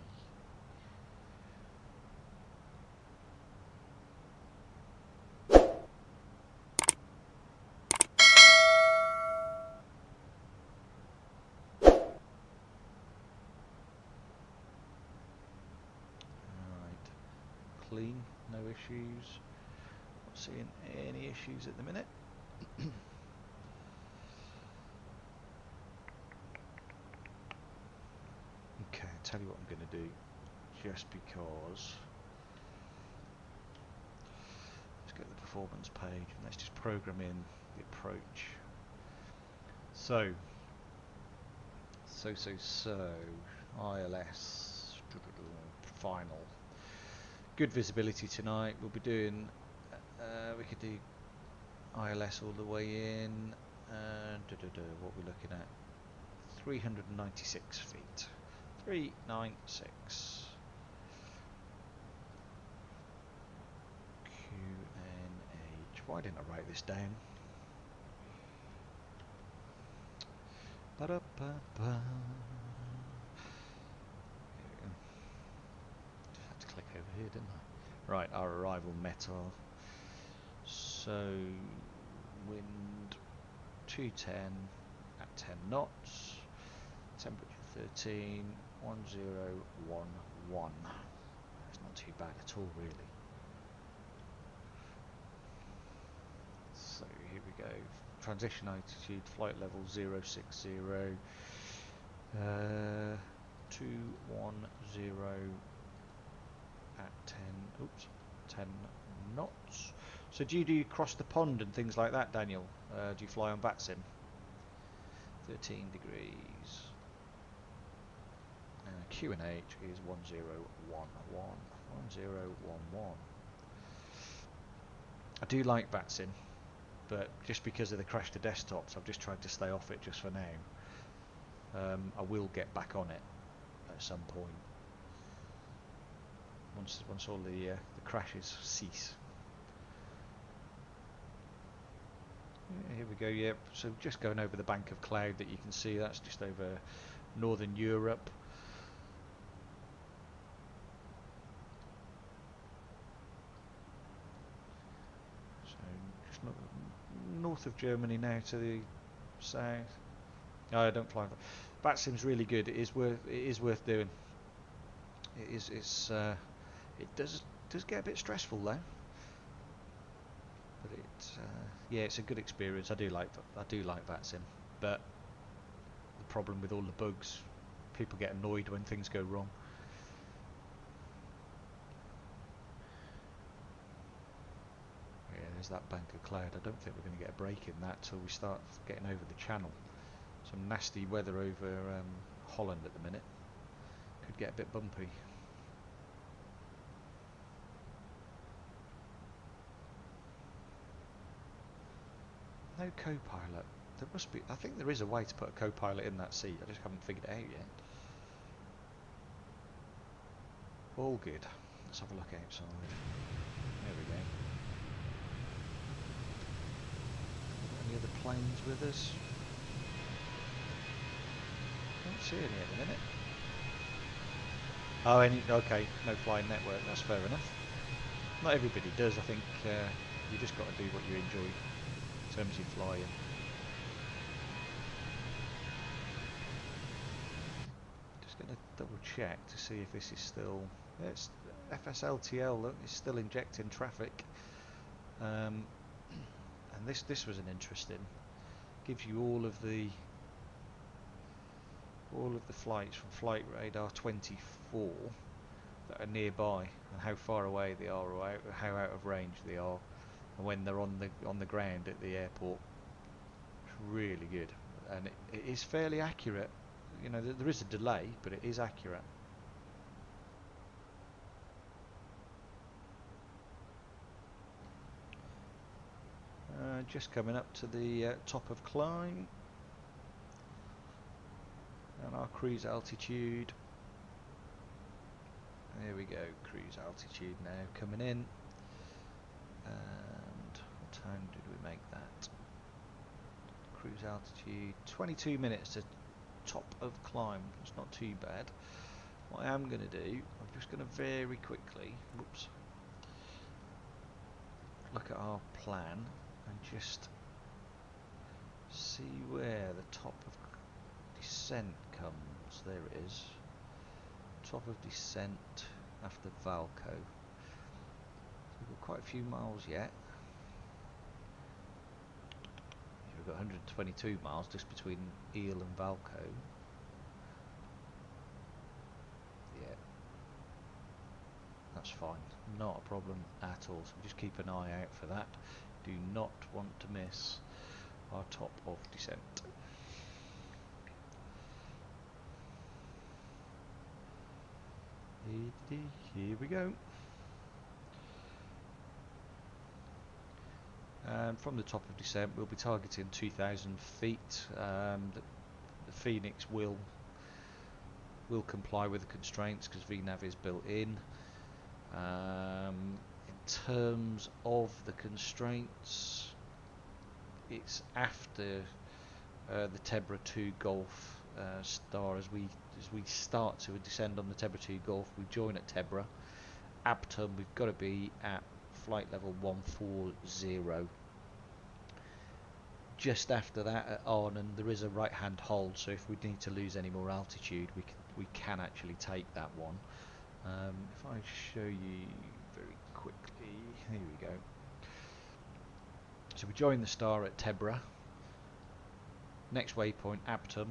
Clean, no issues. Not seeing any issues at the minute. Okay, I'll tell you what I'm going to do, just because. Let's go to the performance page and let's just program in the approach. So ILS final. Good visibility tonight. We'll be doing, we could do ILS all the way in, and what we're looking at, 396 feet. 396. QNH. Why didn't I write this down? Ba-da-ba-ba. Click over here, didn't I? Right, our arrival metal. So wind 210 at 10 knots. Temperature 13, 1011. That's not too bad at all, really. So here we go. Transition altitude, flight level 060. 210 at 10 knots. So do you cross the pond and things like that, Daniel? Do you fly on VATSIM? 13 degrees. QNH is 1011. 1011. I do like VATSIM, but just because of the crash to desktops, I've just tried to stay off it just for now. I will get back on it at some point. Once all the crashes cease. Yeah, here we go. Yep. So just going over the bank of cloud that you can see. That's just over northern Europe. So just north of Germany now to the south. No, I don't fly. VATSIM's really good. It is worth doing. It does get a bit stressful though, but yeah, it's a good experience. I do like VATSIM, but the problem with all the bugs, people get annoyed when things go wrong. Yeah, there's that bank of cloud. I don't think we're going to get a break in that till we start getting over the channel. Some nasty weather over Holland at the minute. Could get a bit bumpy. No co-pilot. There must be. I think there is a way to put a co-pilot in that seat. I just haven't figured it out yet. All good. Let's have a look outside. There we go. Any other planes with us? Don't see any at the minute. Oh, okay. No flying network. That's fair enough. Not everybody does. I think you just got to do what you enjoy in terms of flying. Just going to double check to see if this is still. Yeah, it's FSLTL. Look, it's still injecting traffic. And this was an interesting. Gives you all of the flights from Flight Radar 24 that are nearby and how far away they are, or how out of range they are. and when they're on the ground at the airport. It's really good, and it is fairly accurate. You know, there is a delay, but it is accurate. Just coming up to the top of climb, and our cruise altitude. There we go, cruise altitude now coming in. And what time did we make that? Cruise altitude 22 minutes to top of climb. It's not too bad. What I am going to do, I'm just going to very quickly, whoops, look at our plan and just see where the top of descent comes. There it is. Top of descent after VALKO. So we've got quite a few miles yet. We've got 122 miles just between Eel and VALKO. Yeah, that's fine, not a problem at all. So just keep an eye out for that. Do not want to miss our top of descent. Here we go. And from the top of descent we'll be targeting 2,000 feet. The Fenix will comply with the constraints because VNAV is built in. In terms of the constraints, it's after the TEBRA 2 Golf star. As we start to descend on the TEBRA 2 Golf, we join at TEBRA. Abtum, we've got to be at flight level 140. Just after that at Arnhem there is a right hand hold, so if we need to lose any more altitude we can actually take that one. If I show you very quickly, here we go. So we join the star at TEBRA. Next waypoint Abtum.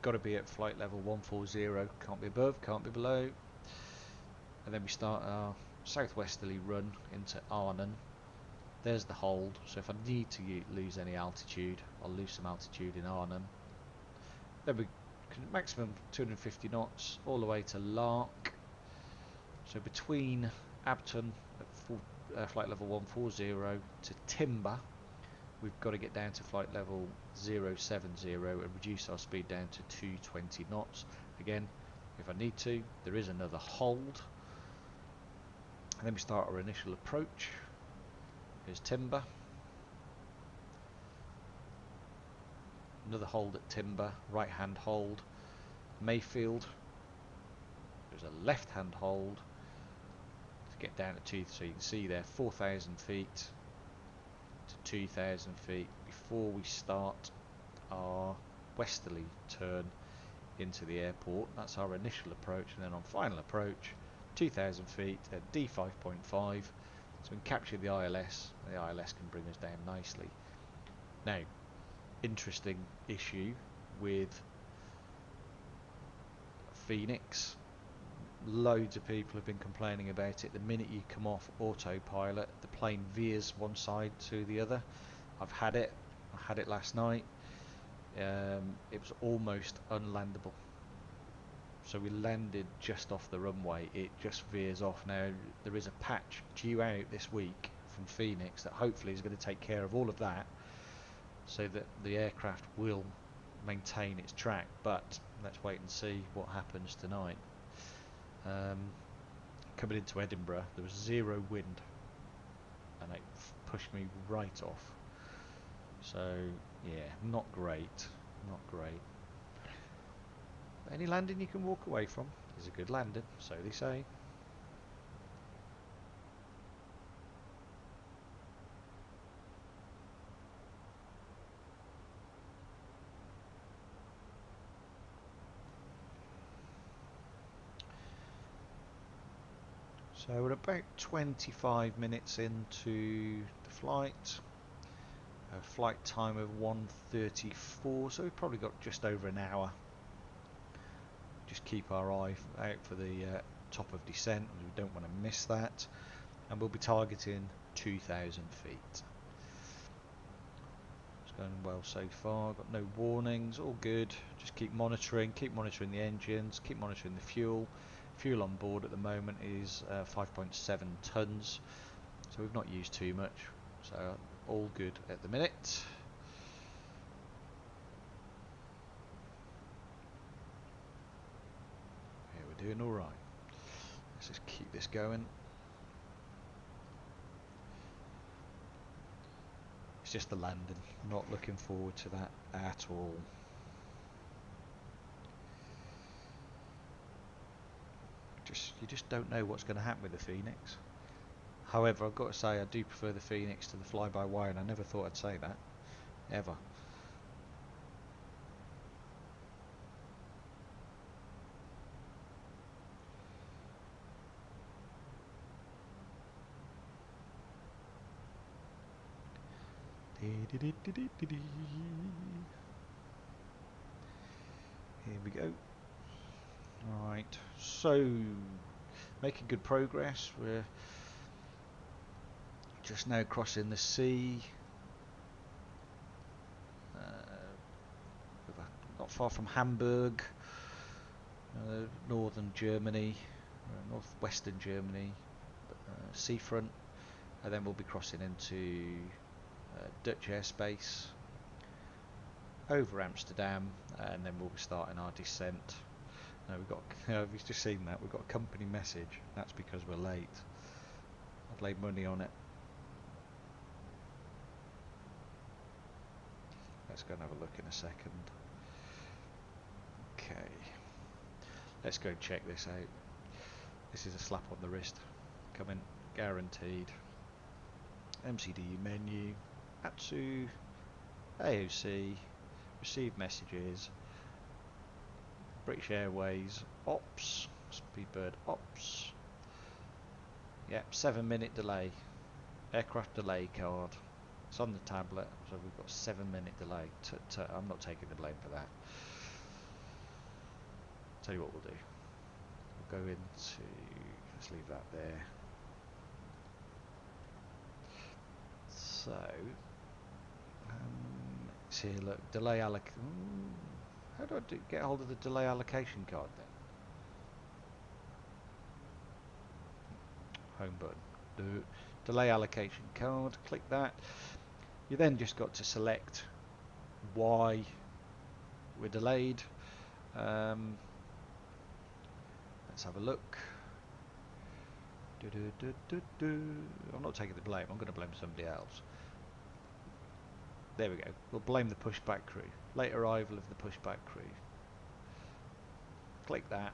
Got to be at flight level 140. Can't be above, can't be below. And then we start our southwesterly run into Arnhem. There's the hold. So if I need to lose any altitude, I'll lose some altitude in Arnhem. Then we can maximum 250 knots all the way to Lark. So between Abtum at flight level 140 to Timber, we've got to get down to flight level 070 and reduce our speed down to 220 knots. Again, if I need to, there is another hold. And then we start our initial approach. Here's Timber. Another hold at Timber, right hand hold. Mayfield. There's a left hand hold to get down to 2, so you can see there 4,000 feet to 2,000 feet before we start our westerly turn into the airport. That's our initial approach, and then on final approach 2,000 feet at D5.5, so we can capture the ILS. The ILS can bring us down nicely. Now, interesting issue with Fenix. Loads of people have been complaining about it. The minute you come off autopilot, the plane veers one side to the other. I've had it. I had it last night. It was almost unlandable. So we landed just off the runway. It just veers off. Now there is a patch due out this week from Fenix that hopefully is going to take care of all of that, so that the aircraft will maintain its track. But let's wait and see what happens tonight. Coming into Edinburgh, there was 0 wind, and it pushed me right off. So yeah, not great, not great. But any landing you can walk away from is a good landing, so they say. So we're about 25 minutes into the flight. A flight time of 1:34, so we've probably got just over an hour. Just keep our eye out for the top of descent, we don't want to miss that. And we'll be targeting 2,000 feet. It's going well so far, got no warnings, all good. Just keep monitoring the engines, keep monitoring the fuel. Fuel on board at the moment is 5.7 tons, so we've not used too much, so all good at the minute. Yeah, we're doing alright. Let's just keep this going. It's just the landing, not looking forward to that at all. You just don't know what's going to happen with the Phoenix. However, I've got to say I do prefer the Phoenix to the fly-by-wire, and I never thought I'd say that, ever. Here we go. Right, so making good progress. We're just now crossing the sea. Not far from Hamburg, northern Germany, northwestern Germany, seafront, and then we'll be crossing into Dutch airspace, over Amsterdam, and then we'll be starting our descent. Now we've got, you've just seen that, we've got a company message. That's because we're late. I've laid money on it. Let's go and have a look in a second. Okay, let's go check this out. This is a slap on the wrist. Coming, guaranteed. MCDU menu, ATSU, AOC, receive messages, British Airways, ops, Speedbird ops. Yep, 7-minute delay. Aircraft delay card. It's on the tablet, so we've got 7-minute delay. I'm not taking the blame for that. Tell you what we'll do. We'll go into, let's leave that there. So, see, look, delay allocation. How do I get hold of the delay allocation card then? Home button. Delay allocation card. Click that. You then just got to select why we're delayed. Let's have a look. I'm not taking the blame. I'm going to blame somebody else. There we go. We'll blame the pushback crew. Late arrival of the pushback crew. Click that.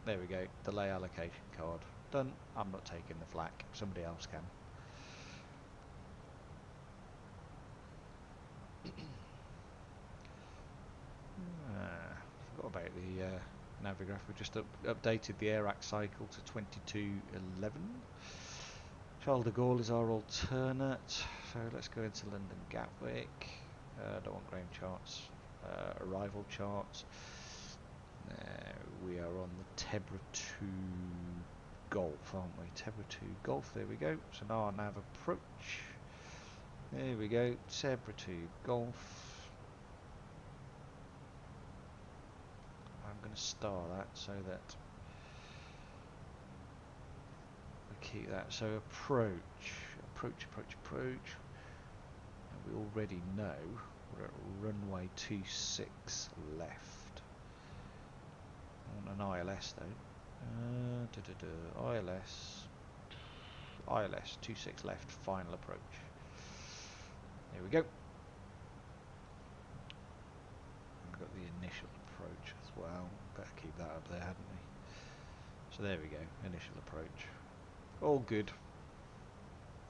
There we go. Delay allocation card. Done. I'm not taking the flak. Somebody else can. Forgot about the Navigraph. We just updated the ARREK cycle to 2211. Charles de Gaulle is our alternate. So let's go into London Gatwick. Don't want ground charts. Arrival charts. We are on the TEBRA 2 Golf, aren't we? TEBRA 2 Golf, there we go. So now our nav approach. There we go, TEBRA 2 Golf. I'm going to star that so that we keep that. So approach. And we already know we're at runway 26 left. On an ILS though. ILS 26 left, final approach. There we go. We've got the initial approach as well. Better keep that up there, hadn't we? So there we go, initial approach. All good.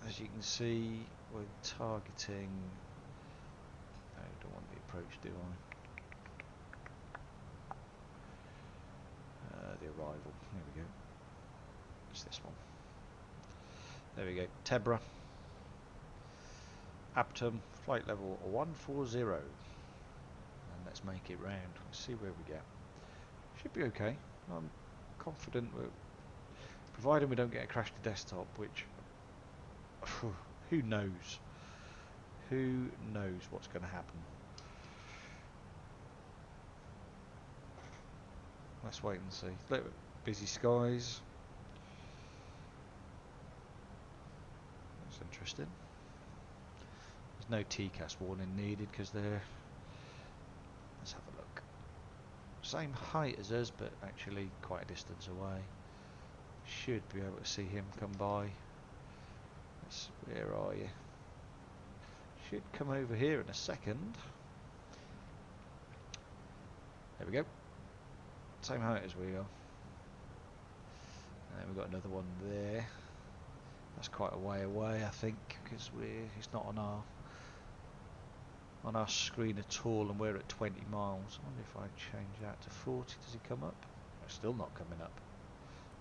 As you can see, we're targeting. I don't want the approach, do I? The arrival. There we go. It's this one. There we go. TEBRA. Aptum. Flight level 140. And let's make it round. Let's see where we get. Should be okay. I'm confident. Providing we don't get a crash to desktop, which who knows? Who knows what's going to happen? Let's wait and see. Look, busy skies. That's interesting. There's no TCAS warning needed because they're... Let's have a look. Same height as us, but actually quite a distance away. Should be able to see him come by. Where are you? Should come over here in a second. There we go. Same height as we are. And we've got another one there. That's quite a way away, I think, because he's not on our screen at all, and we're at 20 miles. I wonder if I change that to 40. Does he come up? Still not coming up.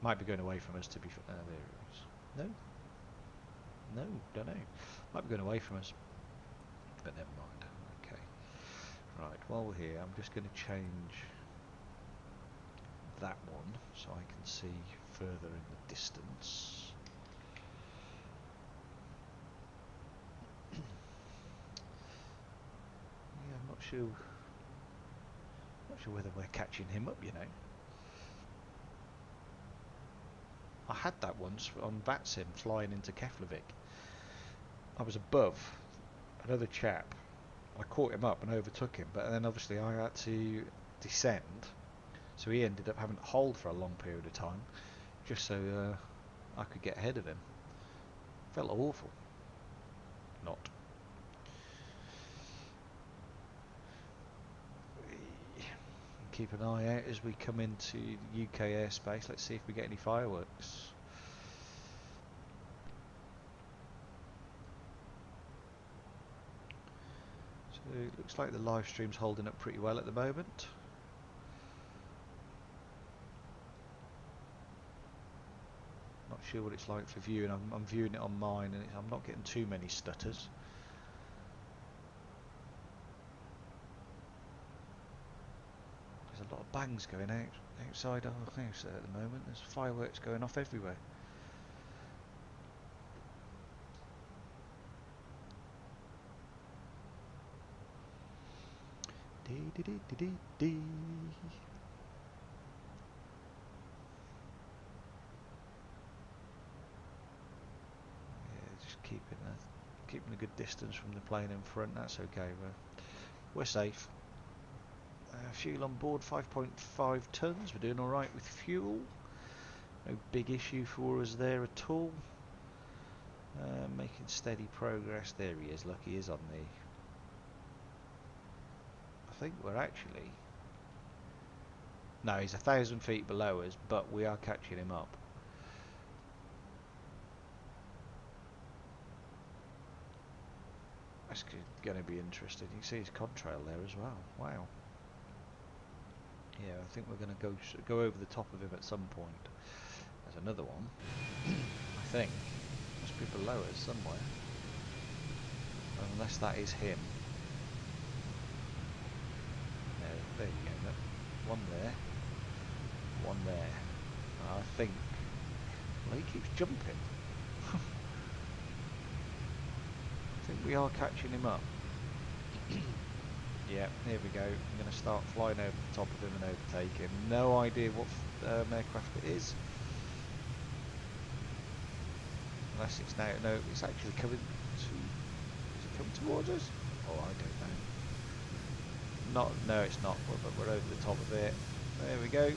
Might be going away from us, to be fair. There it is. No, don't know. Might be going away from us, but never mind. Okay. Right. While we're here, I'm just going to change that one so I can see further in the distance. Yeah, I'm not sure whether we're catching him up, you know. I had that once on VATSIM flying into Keflavik. I was above another chap. I caught him up and overtook him, but then obviously I had to descend, so he ended up having to hold for a long period of time just so I could get ahead of him. Felt awful. Not. Keep an eye out as we come into UK airspace. Let's see if we get any fireworks. So it looks like the live stream's holding up pretty well at the moment. Not sure what it's like for viewing. I'm viewing it on mine, and I'm not getting too many stutters. There's a lot of bangs going outside our house at the moment. There's fireworks going off everywhere. Dee. Just keeping a good distance from the plane in front. That's okay. We're safe. Fuel on board 5.5 tons. We're doing all right with fuel. No big issue for us there at all. Making steady progress. There he is. Look, he is on the... I think we're actually... No, he's 1,000 feet below us, but we are catching him up. That's going to be interesting. You can see his contrail there as well. Wow. Yeah, I think we're going to go over the top of him at some point. There's another one. I think. Must be below us somewhere. Unless that is him. No, there you go. Look. One there. One there. I think... Well, he keeps jumping. I think we are catching him up. Yeah, here we go. I'm going to start flying over the top of him and overtake him. No idea what aircraft it is. Unless it's now... No, it's actually coming to... Is it coming towards us? Oh, I don't know. No, it's not. But we're over the top of it. There we go.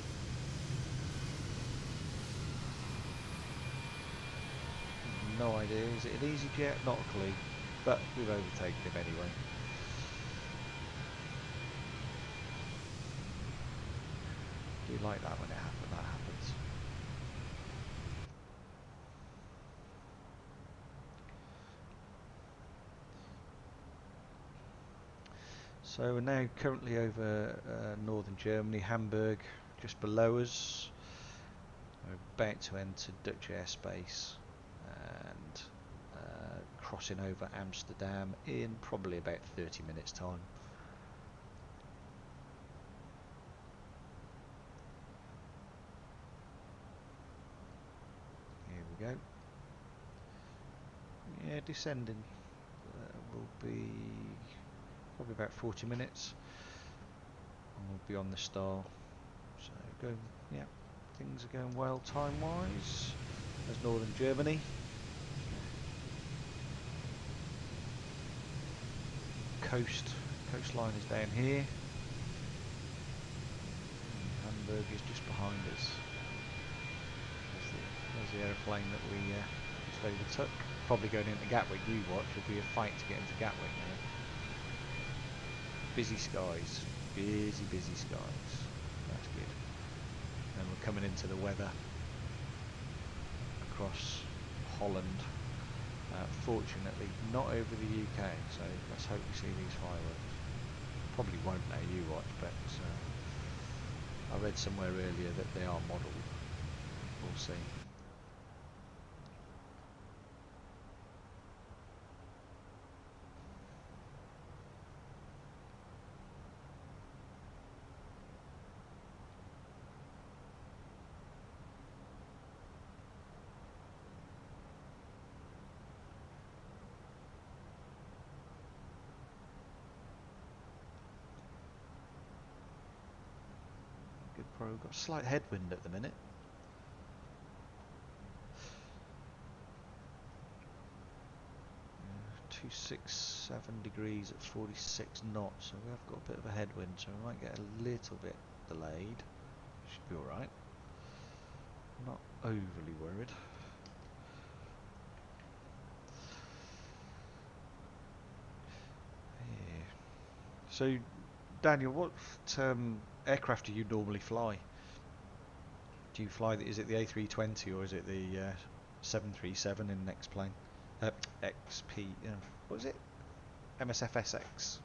No idea. Is it an EasyJet? Not a clue. But we've overtaken him anyway. Do like that when that happens. So we're now currently over northern Germany, Hamburg, just below us. We're about to enter Dutch airspace and crossing over Amsterdam in probably about 30 minutes time. Here we go. Yeah, descending will be probably about 40 minutes, and we'll be on the star. So going, yeah, things are going well time-wise. There's northern Germany. Coastline is down here. Hamburg is just behind us. There's the aeroplane that we just overtook. Probably going into Gatwick. You watch. It'll be a fight to get into Gatwick now. Busy skies. Busy skies. That's good. And we're coming into the weather across Holland. Fortunately, not over the UK. So let's hope we see these fireworks. Probably won't now. You watch, but I read somewhere earlier that they are modelled. We'll see. Got a slight headwind at the minute. Yeah, 267 degrees at 46 knots, so we have got a bit of a headwind, so we might get a little bit delayed. Should be alright. Not overly worried. Yeah. So, Daniel, what aircraft do you normally fly? Do you fly is it the A320 or is it the 737 in the next plane? XP, what was it? MSFS.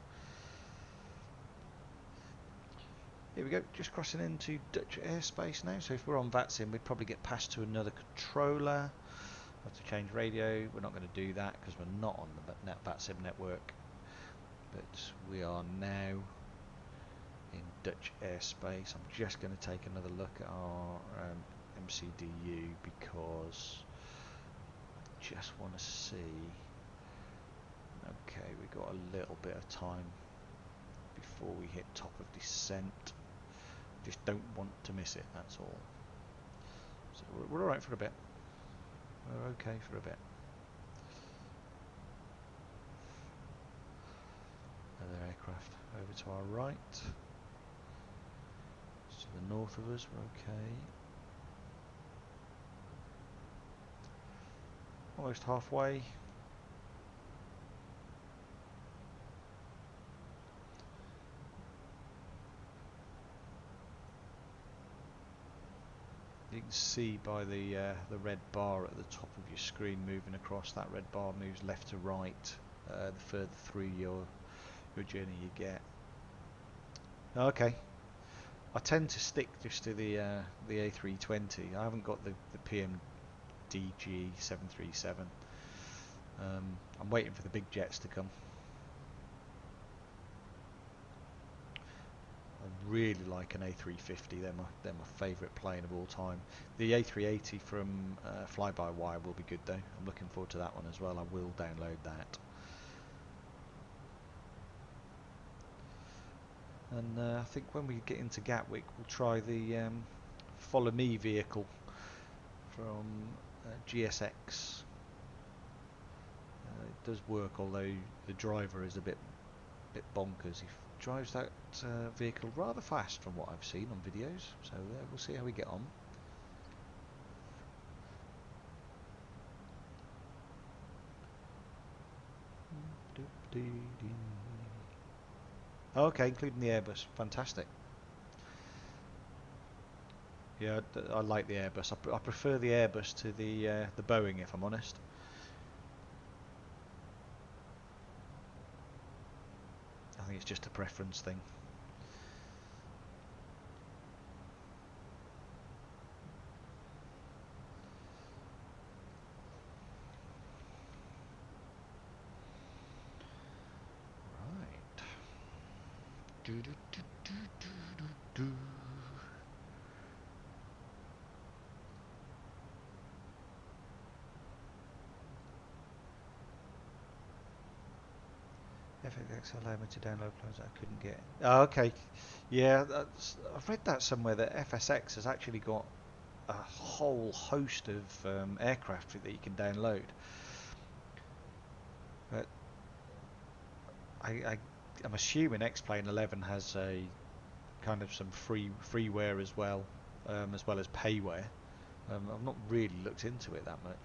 Here we go, just crossing into Dutch airspace now. So if we're on VATSIM, we'd probably get passed to another controller. Have to change radio. We're not going to do that because we're not on the VATSIM network. But we are now in Dutch airspace. I'm just going to take another look at our MCDU because I just want to see. Okay, we've got a little bit of time before we hit top of descent. Just don't want to miss it, that's all. So we're alright for a bit. We're okay for a bit. Another aircraft over to our right. To the north of us, we're okay. Almost halfway. You can see by the red bar at the top of your screen moving across. That red bar moves left to right the further through your journey you get. Okay. I tend to stick just to the A320. I haven't got the PMDG 737. I'm waiting for the big jets to come. I really like an A350. They're my favourite plane of all time. The A380 from Fly-by-Wire will be good though. I'm looking forward to that one as well. I will download that. And I think when we get into Gatwick, we'll try the Follow Me vehicle from GSX. It does work, although the driver is a bit bonkers. He drives that vehicle rather fast from what I've seen on videos. So we'll see how we get on. Okay, including the Airbus. Fantastic. Yeah, I like the Airbus. I prefer the Airbus to the Boeing, if I'm honest. I think it's just a preference thing. Right. FX allowed me to download plans I couldn't get. Oh, okay. Yeah, I've read that somewhere that FSX has actually got a whole host of aircraft that you can download. But I'm assuming X-Plane 11 has a kind of some freeware as well as payware. I've not really looked into it that much.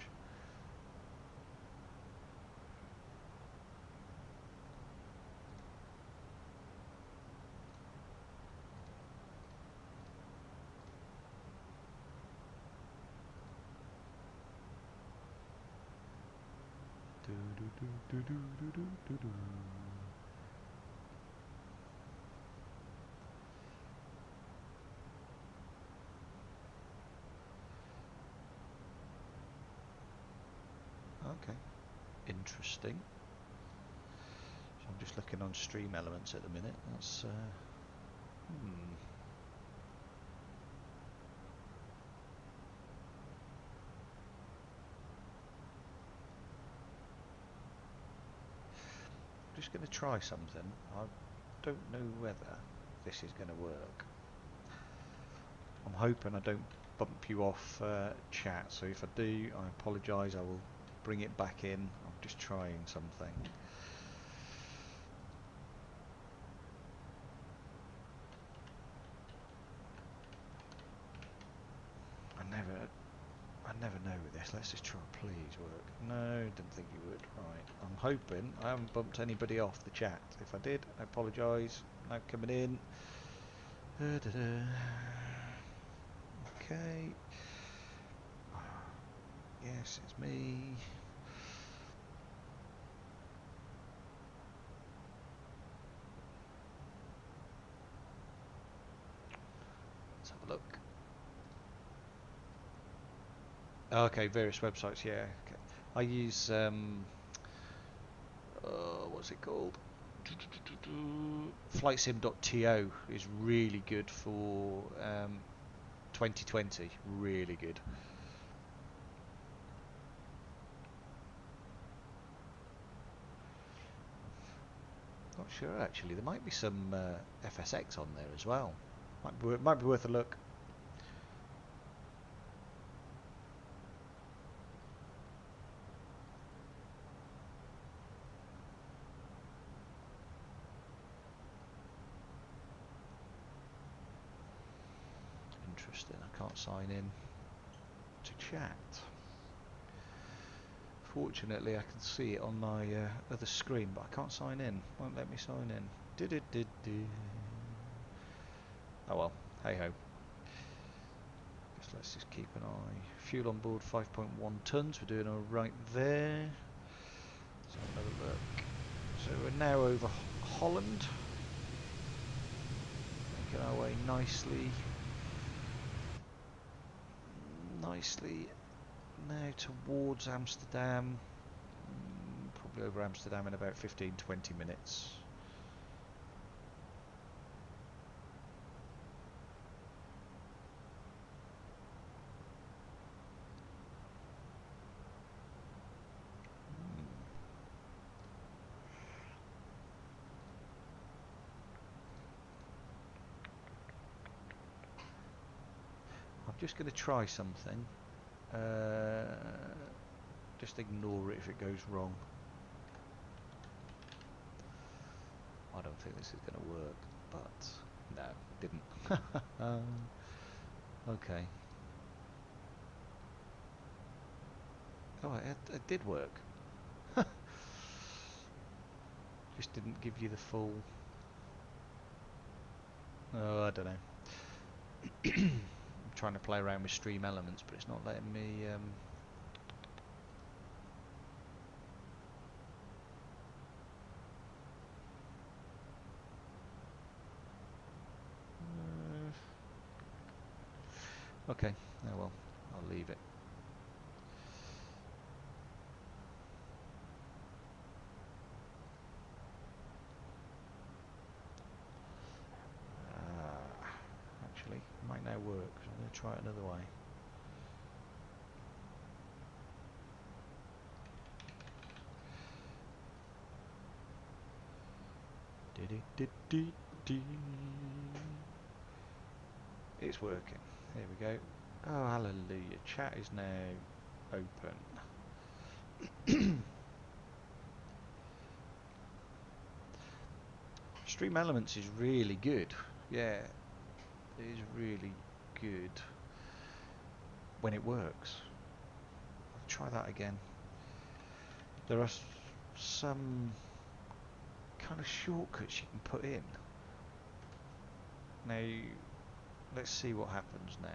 Okay, interesting. So I'm just looking on Stream Elements at the minute. That's just going to try something. I don't know whether this is going to work. I'm hoping I don't bump you off chat, so if I do, I apologise. I will bring it back in. I'm just trying something. I never know with this. Let's just try please work. No, didn't think you would. Right, I'm hoping I haven't bumped anybody off the chat. If I did, I apologise. Now coming in. Okay. Yes, it's me. Let's have a look. Okay, various websites, yeah. Okay. I use what's it called? Flightsim.to is really good for 2020. Really good. Not sure actually. There might be some FSX on there as well. Might be worth a look. Interesting. I can't sign in to chat. Fortunately, I can see it on my other screen, but I can't sign in. Won't let me sign in. Oh well, hey ho. Let's just keep an eye. Fuel on board 5.1 tons. We're doing all right there. Let's have another look. So we're now over Holland, making our way nicely now towards Amsterdam. Probably over Amsterdam in about 15-20 minutes. I'm just going to try something. Just ignore it if it goes wrong. I don't think this is going to work, but no, it didn't. Okay. Oh, it did work. Just didn't give you the full... Oh, I don't know. I'm trying to play around with Stream Elements, but it's not letting me... Okay, oh well, I'll leave it. Actually, it might now work, so I'm going to try it another way. It's working. Here we go. Oh, hallelujah. Chat is now open. Stream Elements is really good. Yeah, it is really good when it works. I'll try that again. There are some kind of shortcuts you can put in. Now, let's see what happens now.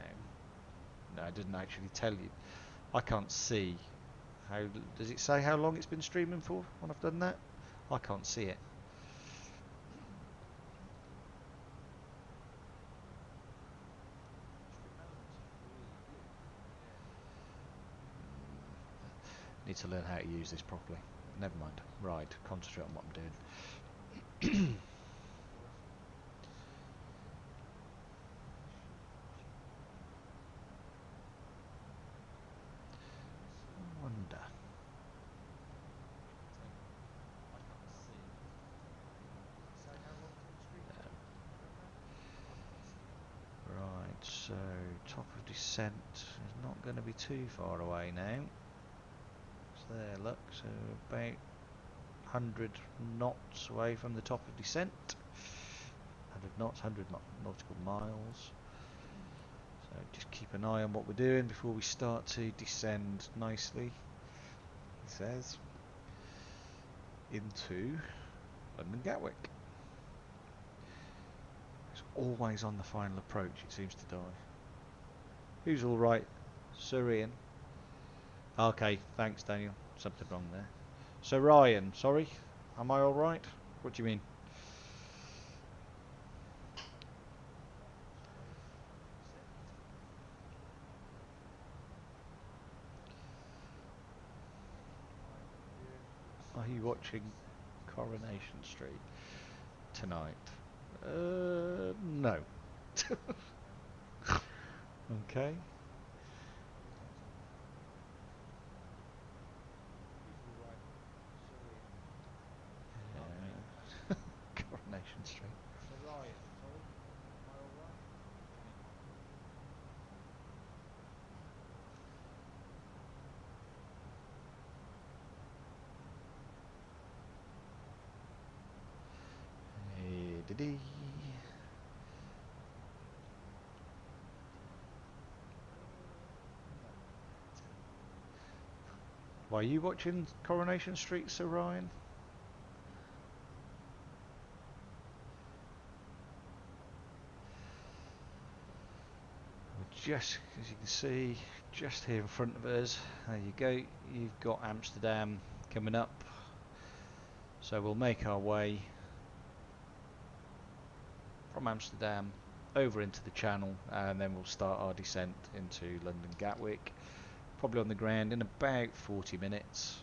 No, it doesn't actually tell you. I can't see. How does it say how long it's been streaming for when I've done that? I can't see it. Need to learn how to use this properly. Never mind. Right, concentrate on what I'm doing. I wonder. Right, so top of descent is not going to be too far away now. So there, look, so about 100 knots away from the top of descent. 100 knots, 100 nautical miles. So just keep an eye on what we're doing before we start to descend nicely, he says, into London Gatwick. It's always on the final approach, it seems to die. Who's alright? Sir Ian. Okay, thanks Daniel. Something wrong there. So Ryan, sorry, am I alright? What do you mean? Are you watching Coronation Street tonight? No. Okay. Coronation Street. Hey, why are you watching Coronation Street, Sir Ryan? Just, as you can see, just here in front of us, there you go, you've got Amsterdam coming up. So we'll make our way from Amsterdam over into the Channel, and then we'll start our descent into London Gatwick, probably on the ground in about 40 minutes,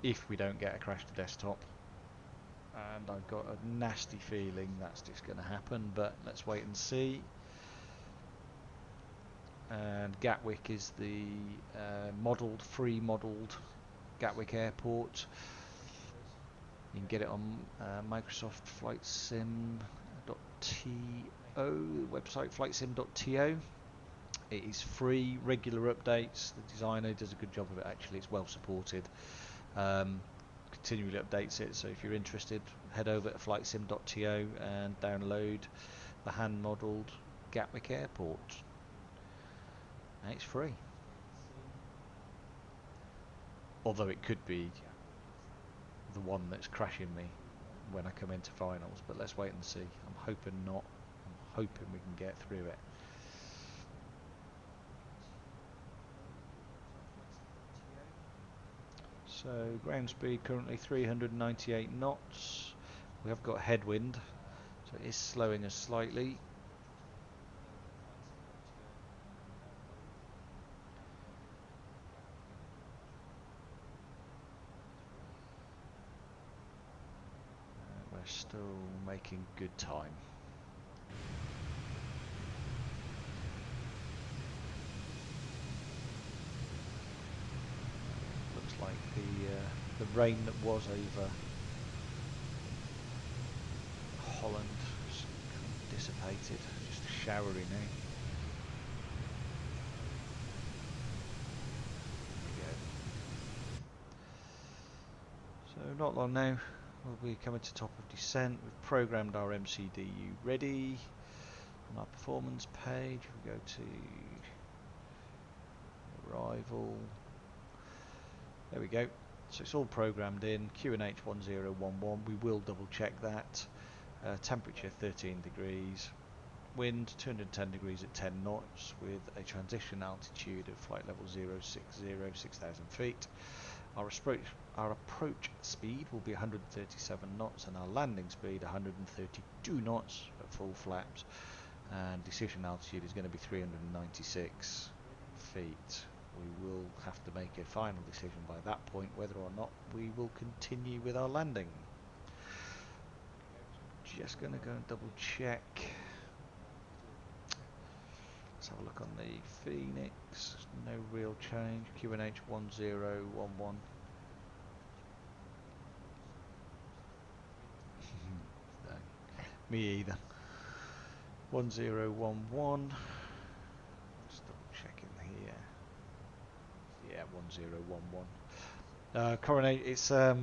if we don't get a crash to desktop. And I've got a nasty feeling that's just going to happen, but let's wait and see. And Gatwick is the free modelled Gatwick Airport. You can get it on Microsoft Flight Sim.to website, flightsim.to. It is free, regular updates. The designer does a good job of it actually. It's well supported. Continually updates it, so if you're interested, head over to flightsim.to and download the hand modelled Gatwick Airport. And it's free. Although it could be the one that's crashing me when I come into finals, but let's wait and see. I'm hoping not. I'm hoping we can get through it. So ground speed currently 398 knots. We have got headwind, so it is slowing us slightly. We're still making good time. Looks like the rain that was over dissipated, just showery now. So not long now, we'll be coming to top of descent. We've programmed our MCDU ready. On our performance page, we go to arrival. There we go. So it's all programmed in. QNH 1011. We will double check that. Temperature 13 degrees. Wind 210 degrees at 10 knots with a transition altitude of flight level 060, 6,000 feet. Our approach speed will be 137 knots and our landing speed 132 knots at full flaps, and decision altitude is going to be 396 feet. We will have to make a final decision by that point whether or not we will continue with our landing. Just going to go and double check. Let's have a look on the Phoenix. No real change. QNH 1011. No, me either. 1011. Just double checking here. Yeah, 1011. Coronate. It's a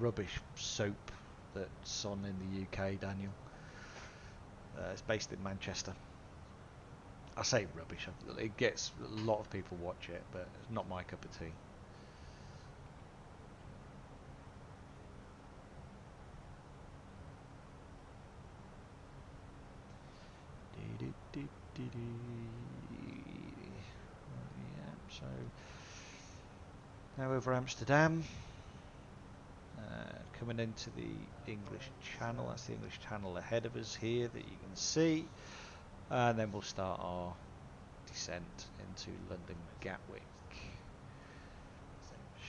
rubbish soap that's on in the UK, Daniel. It's based in Manchester. I say rubbish. It gets a lot of people watch it, but it's not my cup of tea. Yeah, so now over Amsterdam. Coming into the English Channel. That's the English Channel ahead of us here that you can see. And then we'll start our descent into London Gatwick.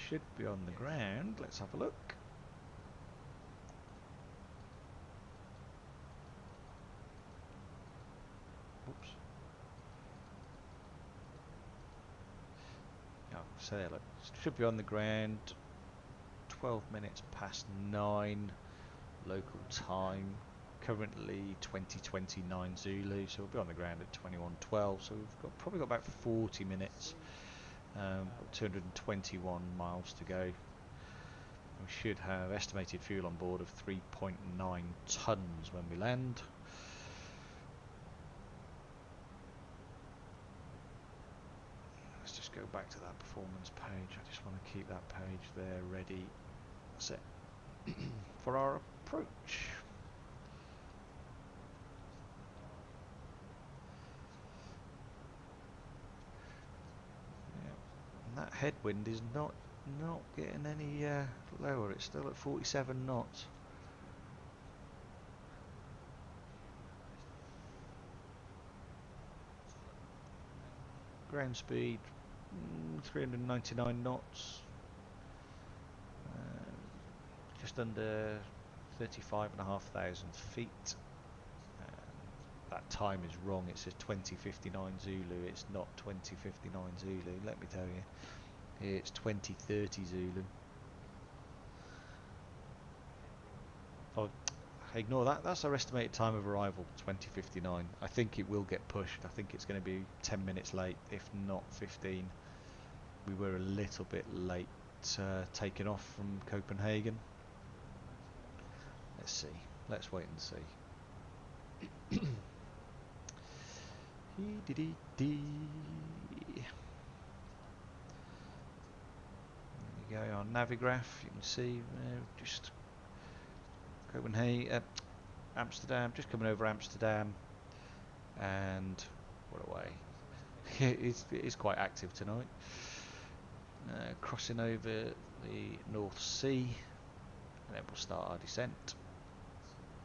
Should be on the ground. Let's have a look. Oops. Oh, so there, look. Should be on the ground. 12 minutes past 9 local time. Currently 2029 Zulu, so we'll be on the ground at 21:12. So we've probably got about 40 minutes. 221 miles to go. We should have estimated fuel on board of 3.9 tons when we land. Let's just go back to that performance page. I just want to keep that page there ready. That's it. For our approach. That headwind is not getting any lower. It's still at 47 knots. Ground speed 399 knots. Just under 35,500 feet. That time is wrong. It says 2059 Zulu. It's not 2059 Zulu. Let me tell you, it's 2030 Zulu. Oh, ignore that. That's our estimated time of arrival, 2059. I think it will get pushed. I think it's going to be 10 minutes late, if not 15. We were a little bit late taking off from Copenhagen. Let's see. Let's wait and see. There you go, our Navigraph. You can see just Copenhagen, Amsterdam, just coming over Amsterdam, and what away. It's quite active tonight. Crossing over the North Sea, and then we'll start our descent.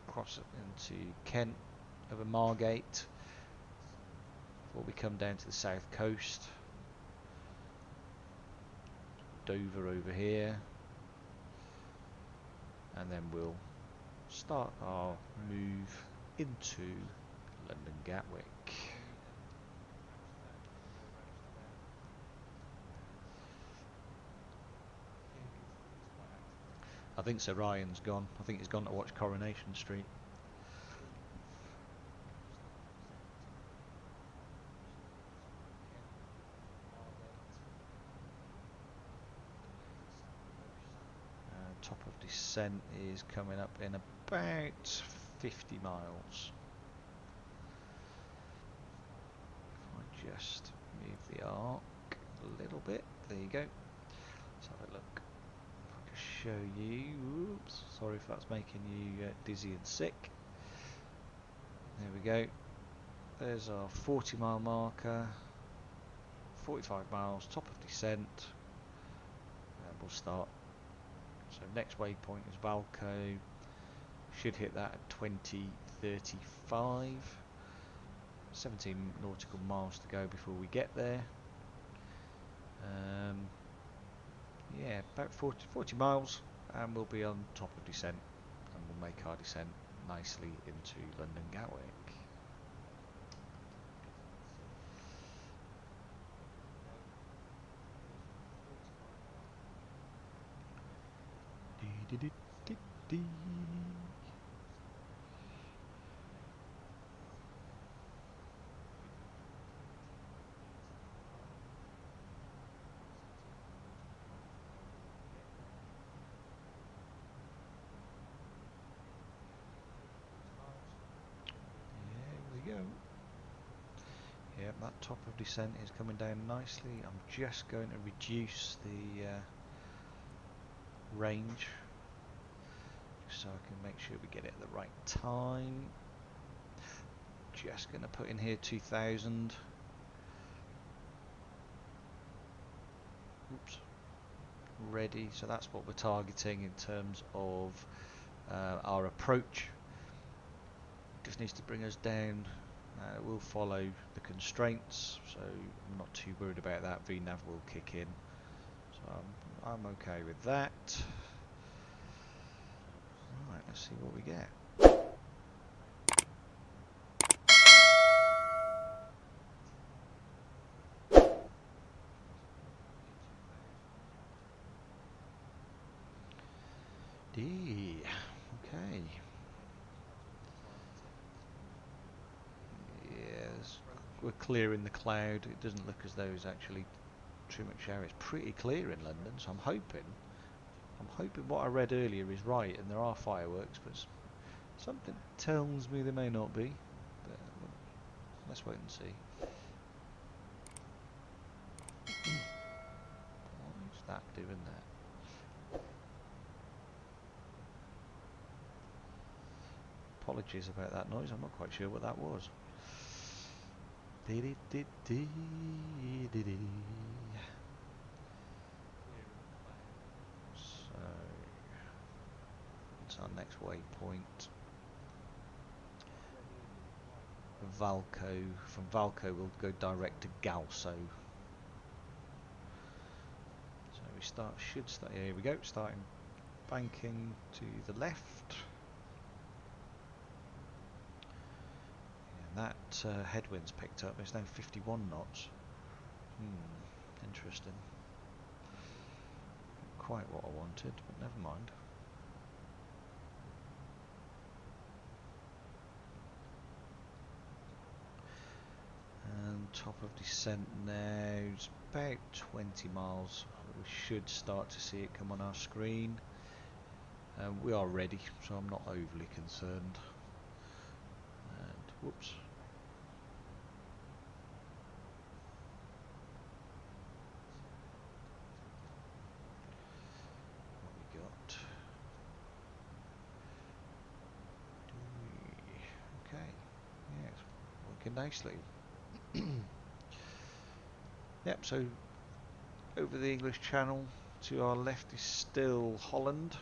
Cross into Kent, over Margate, before we come down to the south coast. Dover over here, and then we'll start our move into London Gatwick. I think Sir Ryan's gone. I think he's gone to watch Coronation Street. descent is coming up in about 50 miles. If I just move the arc a little bit, there you go. Let's have a look. If I can show you, oops, sorry if that's making you dizzy and sick. There we go. There's our 40-mile marker, 45 miles, top of descent, and we'll start. So next waypoint is VALKO, should hit that at 20:35, 17 nautical miles to go before we get there. Yeah, about 40 miles, and we'll be on top of descent, and we'll make our descent nicely into London Gatwick. Yeah, that top of descent is coming down nicely. I'm just going to reduce the range so I can make sure we get it at the right time. Just going to put in here 2000. Oops. Ready, so that's what we're targeting in terms of our approach. Just needs to bring us down. We'll follow the constraints, so I'm not too worried about that. VNav will kick in, so I'm okay with that. Right, let's see what we get. D. Okay. Yes, we're clearing the cloud. It doesn't look as though there's actually too much air. It's pretty clear in London, so I'm hoping what I read earlier is right, and there are fireworks, but something tells me there may not be. But let's wait and see. What's that doing there? Apologies about that noise. I'm not quite sure what that was. So it's our next waypoint. VALKO. From VALKO we'll go direct to GALSO. So we should start. Here we go. Starting banking to the left. And that headwind's picked up. It's now 51 knots. Interesting. Not quite what I wanted, but never mind. And top of descent now is about 20 miles. We should start to see it come on our screen. We are ready, so I'm not overly concerned. And whoops. What we got? Okay, yeah, it's working nicely. Yep, so over the English Channel to our left is still Holland.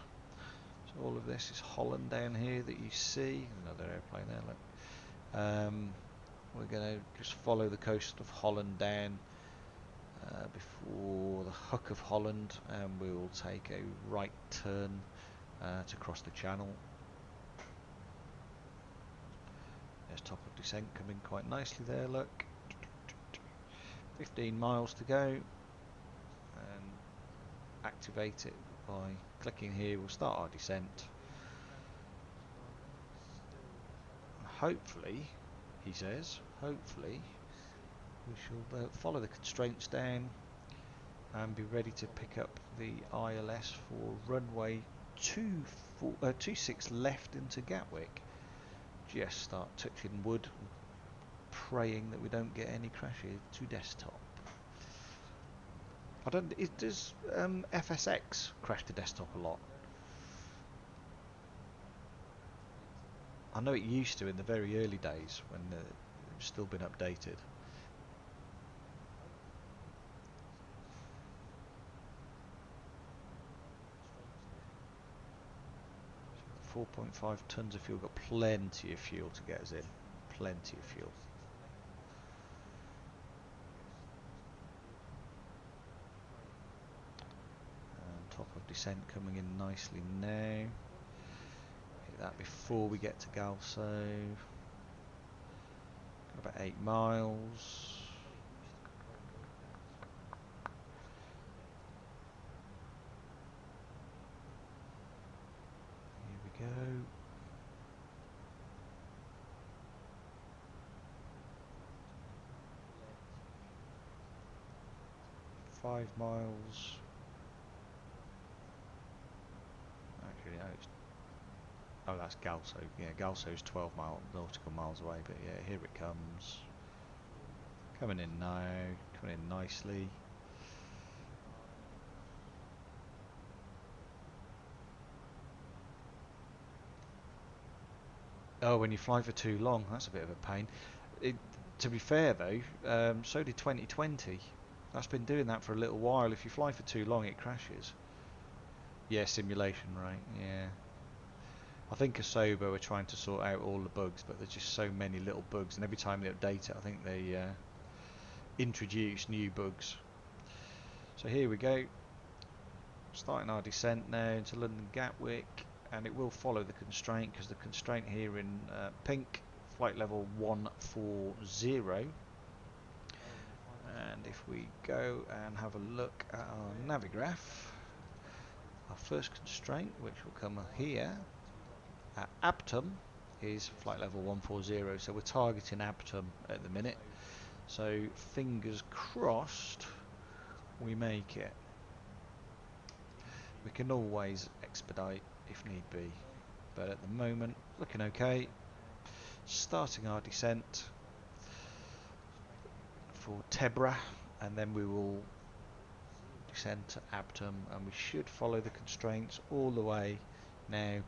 So all of this is Holland down here that you see. Another airplane there, look. We're going to just follow the coast of Holland down before the Hook of Holland, and we will take a right turn to cross the channel. There's top of descent coming quite nicely there, look. 15 miles to go, and activate it by clicking here. We'll start our descent. Hopefully, he says, hopefully we shall follow the constraints down and be ready to pick up the ILS for runway 2.6 left into Gatwick. Just start touching wood, praying that we don't get any crashes to desktop. I don't. Does FSX crash to desktop a lot? I know it used to in the very early days when it's still been updated. 4.5 tons of fuel, got plenty of fuel to get us in, plenty of fuel. And top of descent coming in nicely now. Hit that before we get to GALSO. Got about 8 miles. Go. 5 miles. Actually, no, oh, that's GALSO. Yeah, GALSO is 12 nautical miles away, but yeah, here it comes. Coming in now, coming in nicely. Oh, when you fly for too long, that's a bit of a pain. To be fair though, so did 2020. That's been doing that for a little while. If you fly for too long, it crashes. Yeah, simulation, right? Yeah. I think Asobo were trying to sort out all the bugs, but there's just so many little bugs, and every time they update it, I think they introduce new bugs. So here we go. Starting our descent now into London Gatwick. And it will follow the constraint, because the constraint here in pink, flight level 140. And if we go and have a look at our navigraph, our first constraint, which will come here at Abtum, is flight level 140. So we're targeting Abtum at the minute. So fingers crossed we make it. We can always expedite if need be, but at the moment looking okay. Starting our descent for TEBRA, and then we will descend to Abtum, and we should follow the constraints all the way now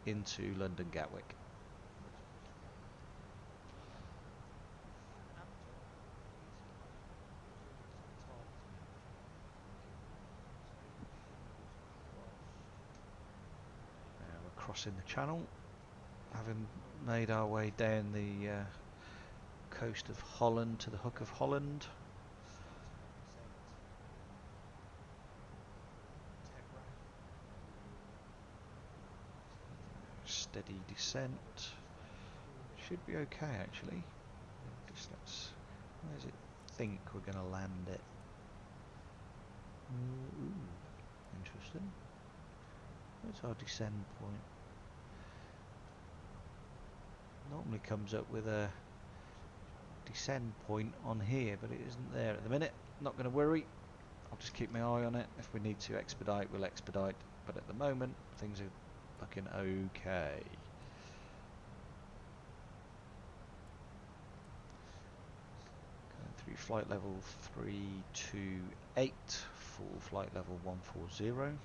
into London Gatwick. Crossing the channel, having made our way down the coast of Holland to the Hook of Holland. Steady descent. Should be okay actually. Just where does it think we're going to land it? Ooh, interesting. Where's our descend point? Normally comes up with a descend point on here, but it isn't there at the minute. Not going to worry. I'll just keep my eye on it. If we need to expedite, we'll expedite. But at the moment, things are looking okay. Going through flight level 328, full flight level 140.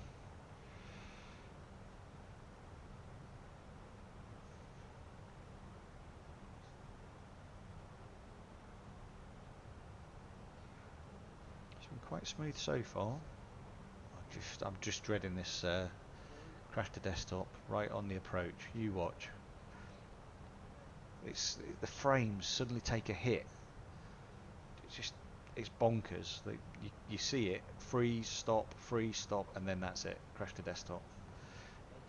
Quite smooth so far. I'm just dreading this crash to desktop right on the approach. You watch. The frames suddenly take a hit. It's bonkers. You see it, freeze, stop, and then that's it. Crash to desktop.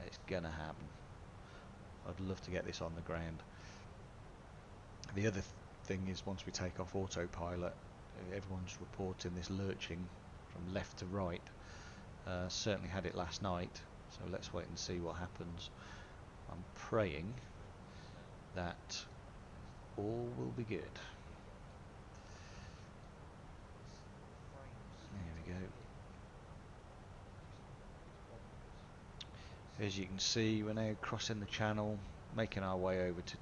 It's gonna happen. I'd love to get this on the ground. The other thing is, once we take off autopilot, everyone's reporting this lurching from left to right. Certainly had it last night, so let's wait and see what happens. I'm praying that all will be good. There we go. As you can see, we're now crossing the channel, making our way over to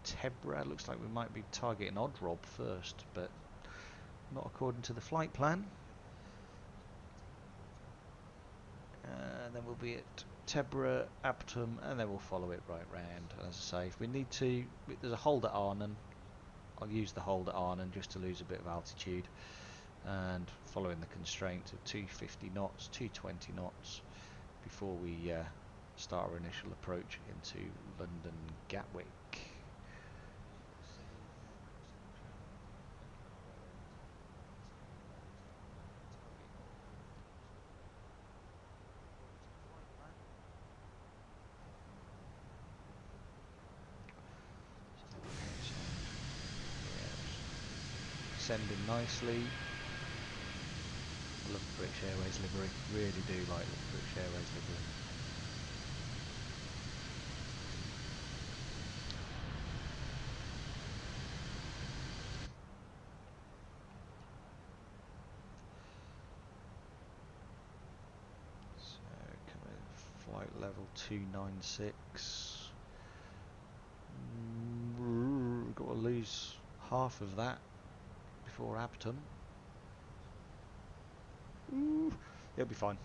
TEBRA. Looks like we might be targeting Oddrob first, but not according to the flight plan. And then we'll be at TEBRA, Aptum, and then we'll follow it right round. As I say, if we need to, there's a hold at Arnhem. I'll use the hold at Arnhem just to lose a bit of altitude, and following the constraint of 250 knots, 220 knots before we start our initial approach into London Gatwick. Sending nicely. I love the British Airways livery. Really do like the British Airways livery. So coming flight level 296. Got to lose half of that before Aptum. Ooh, it'll be fine.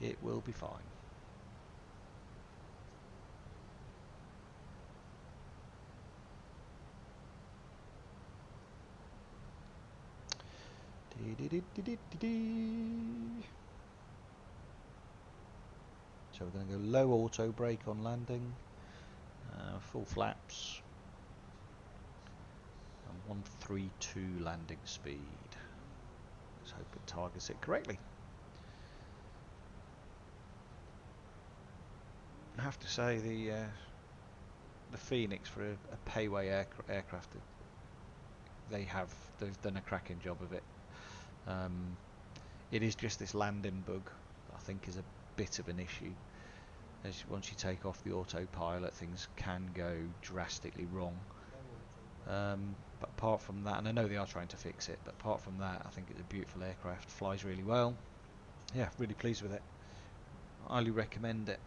It will be fine. So we're going to go low auto brake on landing, full flaps, and 132 landing speed. Let's hope it targets it correctly. I have to say the Fenix, for a payway aircraft, they've done a cracking job of it. It is just this landing bug that I think is a bit of an issue. As once you take off the autopilot, things can go drastically wrong. But apart from that, and I know they are trying to fix it, but apart from that, I think it's a beautiful aircraft, flies really well. Yeah, really pleased with it. Highly recommend it.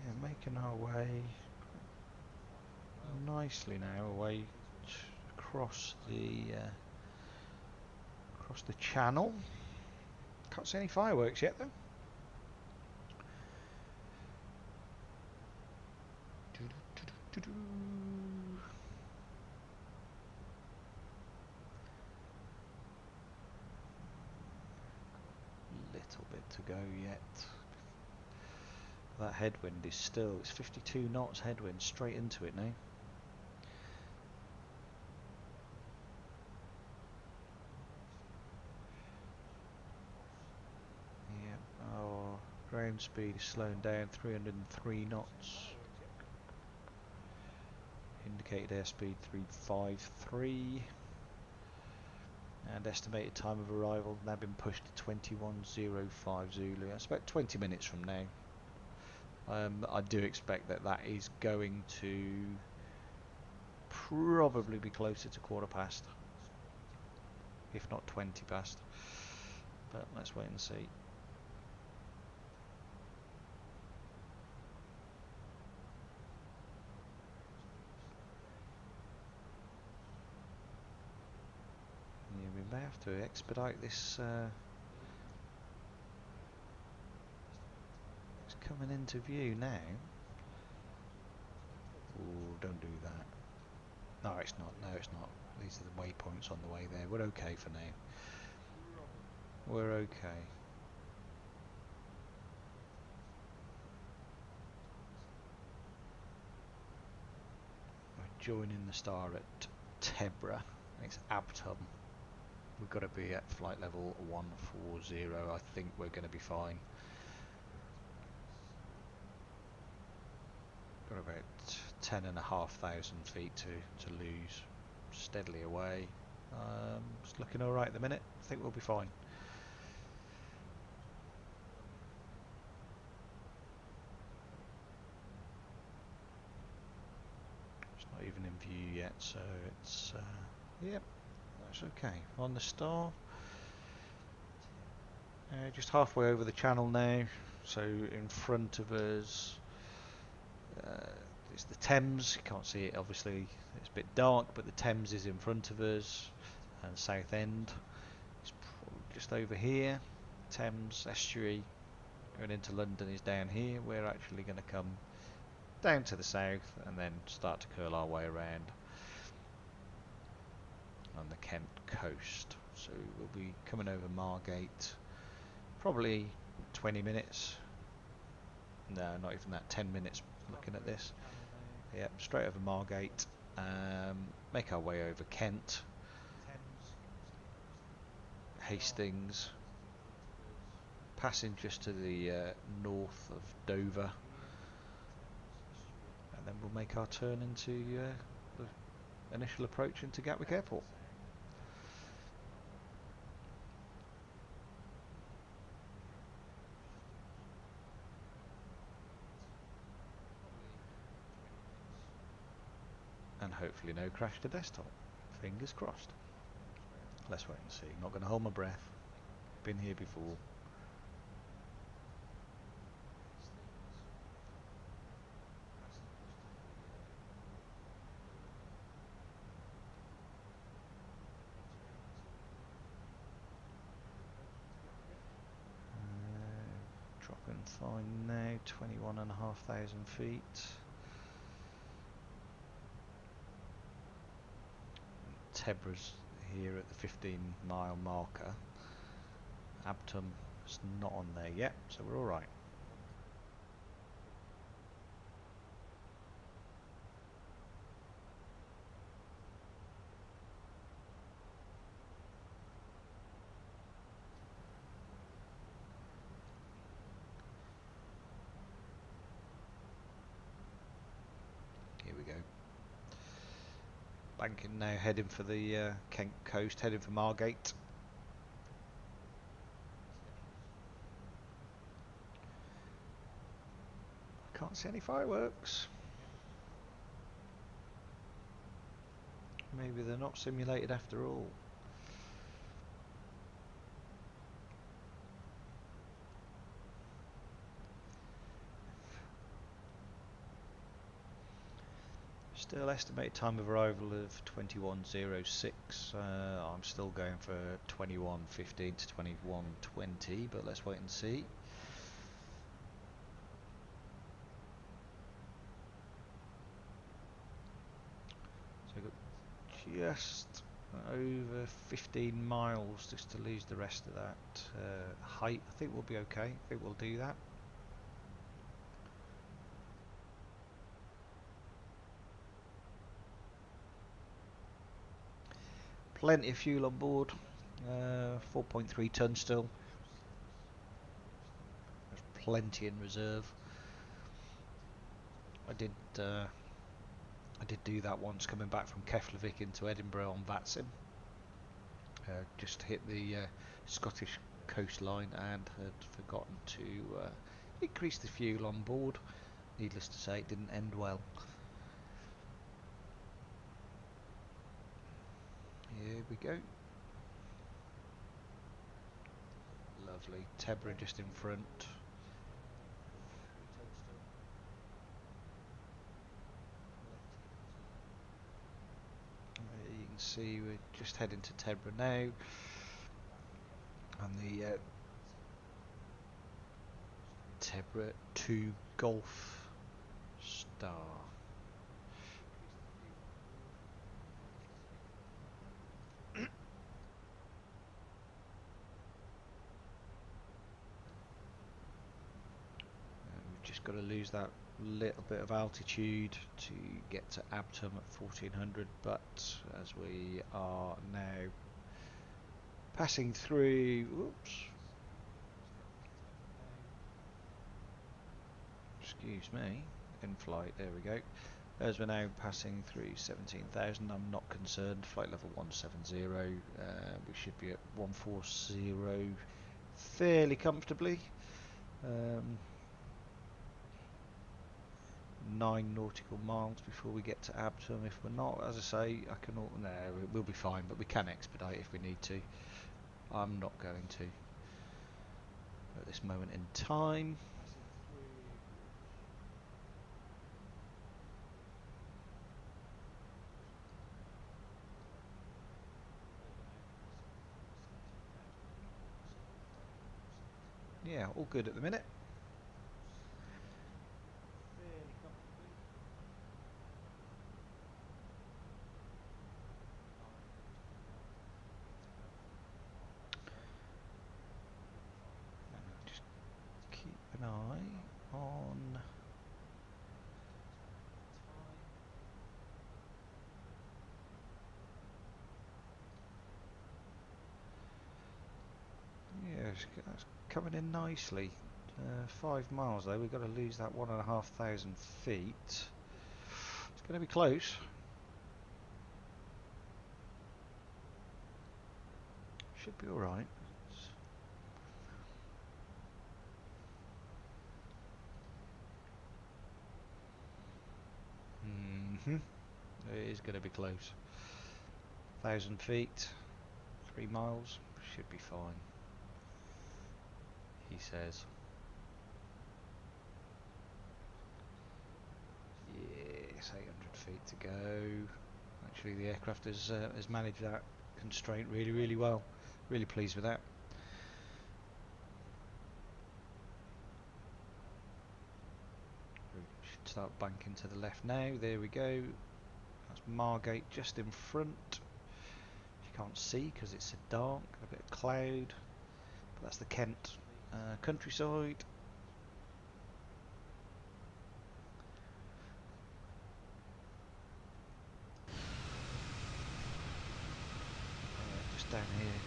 Yeah, making our way nicely now away across the channel. Can't see any fireworks yet though. Little bit to go yet. That headwind is still, it's 52 knots headwind, straight into it now. Yeah, our ground speed is slowing down, 303 knots. Indicated airspeed 353. And estimated time of arrival now been pushed to 21:05 Zulu. That's about 20 minutes from now. I do expect that is going to probably be closer to 1/4 if not 20 past. But let's wait and see. Yeah, we may have to expedite this. Coming into view now. Oh, don't do that. No, it's not. No, it's not. These are the waypoints on the way there. We're okay for now. We're okay. We're joining the star at TEBRA. It's Aptum. We've got to be at flight level 140. I think we're going to be fine. Got about 10,500 feet to lose steadily away. It's looking alright at the minute. I think we'll be fine. It's not even in view yet, so it's yep, that's okay. On the star, just halfway over the channel now. So in front of us is the Thames. You can't see it, obviously, it's a bit dark, but the Thames is in front of us, and Southend is just over here. Thames estuary going into London is down here. We're actually going to come down to the south and then start to curl our way around on the Kent coast. So we'll be coming over Margate, probably 20 minutes. No, not even that, 10 minutes looking at this. Yep, straight over Margate. Make our way over Kent, Hastings, passing just to the north of Dover, and then we'll make our turn into the initial approach into Gatwick Airport. And hopefully no crash to desktop. Fingers crossed. Let's wait and see. Not going to hold my breath. Been here before. Dropping fine now. 21,500 feet. TEBRA's here at the 15-mile marker. Abtum is not on there yet, so we're alright. Here we go. Banking now, heading for the Kent coast, heading for Margate. Can't see any fireworks. Maybe they're not simulated after all. Still estimated time of arrival of 21:06. I'm still going for 21:15 to 21:20, but let's wait and see. So we've got just over 15 miles just to lose the rest of that height. I think we'll be okay. I think we'll do that. Plenty of fuel on board, 4.3 tons still. There's plenty in reserve. I did do that once coming back from Keflavik into Edinburgh on Vatsim. Just hit the Scottish coastline and had forgotten to increase the fuel on board. Needless to say, it didn't end well. Here we go. Lovely. TEBRA just in front. You can see we're just heading to TEBRA now. And the TEBRA 2 Golf Star. Got to lose that little bit of altitude to get to Abtum at 1400, but as we are now passing through, whoops, excuse me, in flight, there we go, As we're now passing through 17,000, I'm not concerned. Flight level 170, we should be at 140 fairly comfortably. 9 nautical miles before we get to Abtom. If we're not, as I say, no, we'll be fine, but we can expedite if we need to. I'm not going to at this moment in time. Yeah, all good at the minute. Just keep an eye on that's coming in nicely. 5 miles though, we've got to lose that 1,500 feet. It's going to be close. Should be alright. It is going to be close. 1,000 feet, 3 miles, should be fine, he says. Yes, 800 feet to go. Actually, the aircraft has managed that constraint really well. Really pleased with that. We should start banking to the left now. There we go. That's Margate just in front. You can't see because it's so dark, a bit of cloud. But that's the Kent countryside. Just down here,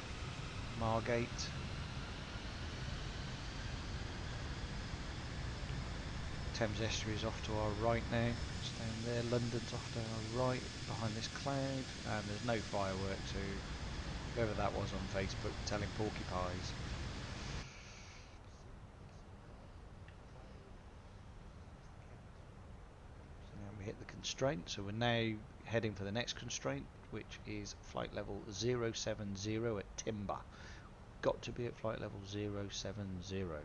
Margate. Thames Estuary is off to our right now. It's down there. London's off to our right behind this cloud, and there's no fireworks. Whoever that was on Facebook telling porcupines. So now we hit the constraint, so we're now heading for the next constraint, which is flight level 070 at Timber. Got to be at flight level 070.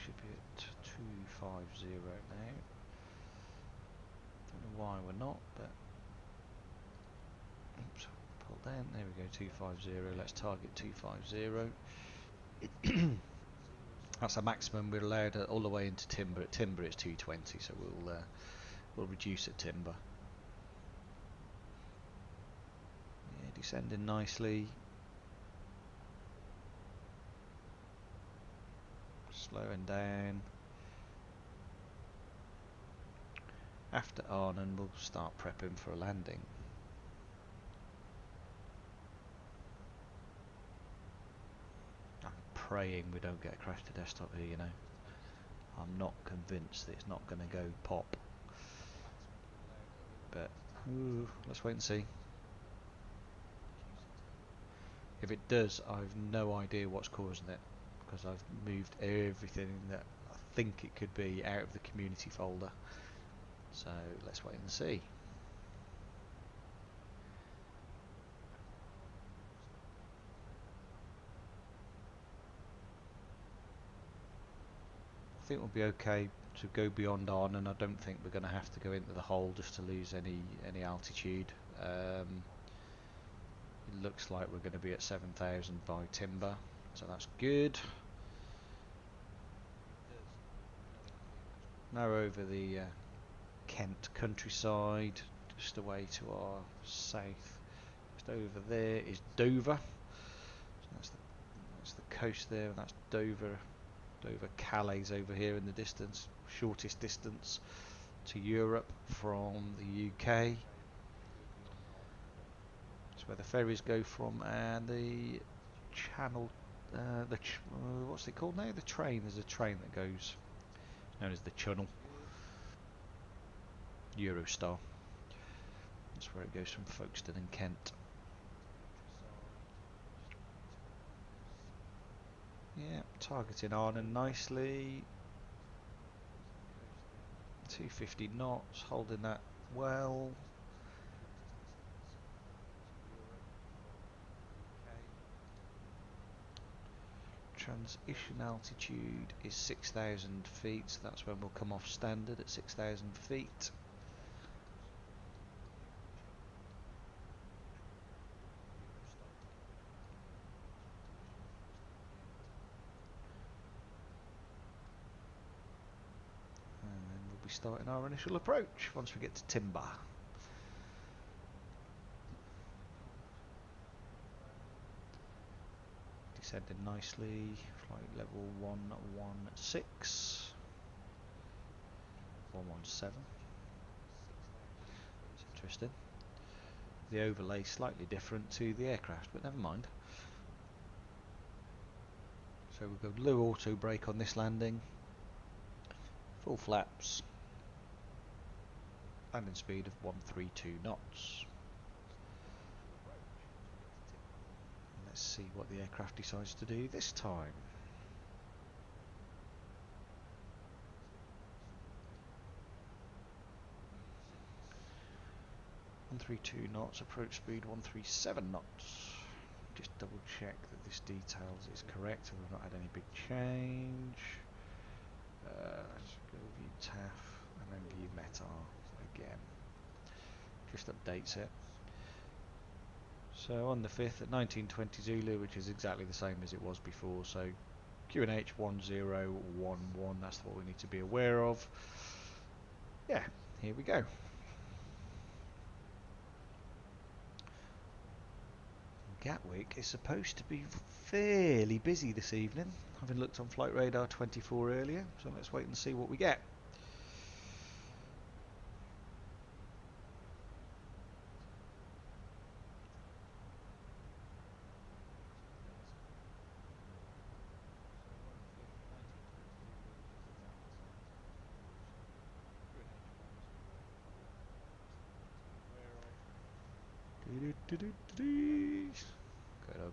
Should be at 250 now. Don't know why we're not, but oops, pull down. There we go, 250. Let's target 250. That's the maximum we're allowed all the way into Timber. At Timber it's 220, so we'll reduce at Timber. Yeah, descending nicely. Slowing down. After Arnhem we'll start prepping for a landing. I'm praying we don't get a crash to desktop here, you know. I'm not convinced that it's not going to go pop. But let's wait and see. If it does, I've no idea what's causing it, because I've moved everything that I think it could be out of the community folder. So let's wait and see. I think we'll be okay to go beyond on, and I don't think we're going to have to go into the hole just to lose any altitude. It looks like we're going to be at 7,000 by Timber, so that's good. Now over the Kent countryside, just away to our south. Just over there is Dover. So that's the coast there, and that's Dover. Dover Calais over here in the distance, shortest distance to Europe from the UK. That's where the ferries go from, and the channel, what's it called now? The train. There's a train that goes, known as the Channel. Eurostar. That's where it goes from Folkestone in Kent. Yeah, targeting Arnhem nicely. 250 knots, holding that well. Transition altitude is 6,000 feet, so that's when we'll come off standard at 6,000 feet. And then we'll be starting our initial approach once we get to TEBRA. Descending nicely, flight level 116, 117. It's interesting. The overlay slightly different to the aircraft, but never mind. So we'll go low auto brake on this landing, full flaps, landing speed of 132 knots. Let's see what the aircraft decides to do this time. (132 knots), approach speed 137 knots. Just double check that this details is correct and we've not had any big change. Let's go view TAF and then view METAR again. Just updates it. So on the 5th at 1920 Zulu, which is exactly the same as it was before, so QNH 1011, that's what we need to be aware of. Yeah, here we go. Gatwick is supposed to be fairly busy this evening, having looked on Flight Radar 24 earlier, so let's wait and see what we get. Good,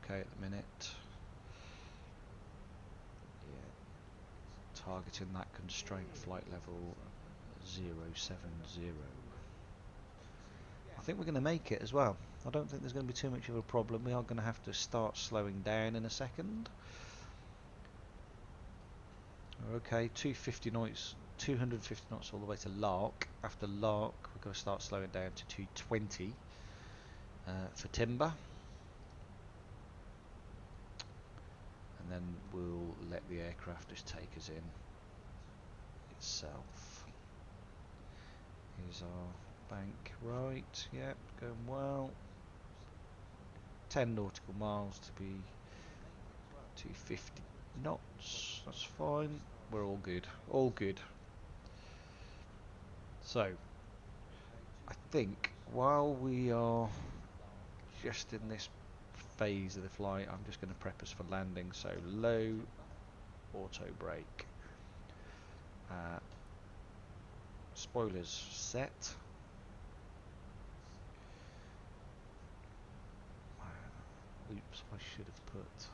okay at the minute. Yeah, targeting that constraint flight level 070. I think we're going to make it as well. I don't think there's going to be too much of a problem. We are going to have to start slowing down in a second. Okay, 250 knots, 250 knots all the way to Lark. After Lark, we're going to start slowing down to 220 for timber. And then we'll let the aircraft just take us in itself. Here's our bank, right, yep, going well. 10 nautical miles to be 250 knots, that's fine, we're all good, all good. So, I think while we are just in this phase of the flight, I'm just going to prep us for landing. So low auto brake, spoilers set, oops, I should have put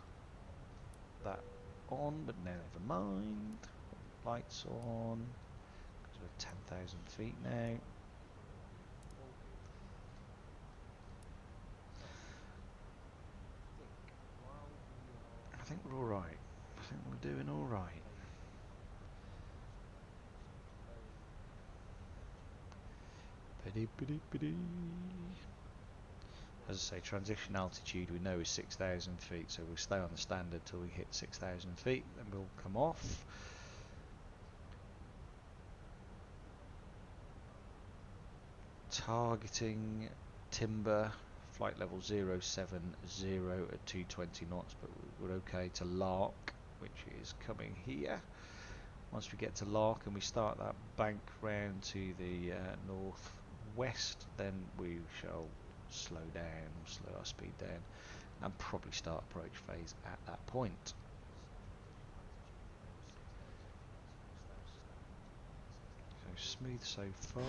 that on, but never mind. Lights on, because we're 10,000 feet now. I think we're alright. I think we're doing alright. As I say, transition altitude we know is 6,000 feet, so we'll stay on the standard till we hit 6,000 feet, then we'll come off. Targeting timber, flight level 070 at 220 knots, but we're okay to Lark, which is coming here. Once we get to Lark and we start that bank round to the northwest, then we shall slow down, slow our speed down, and probably start approach phase at that point. So smooth so far.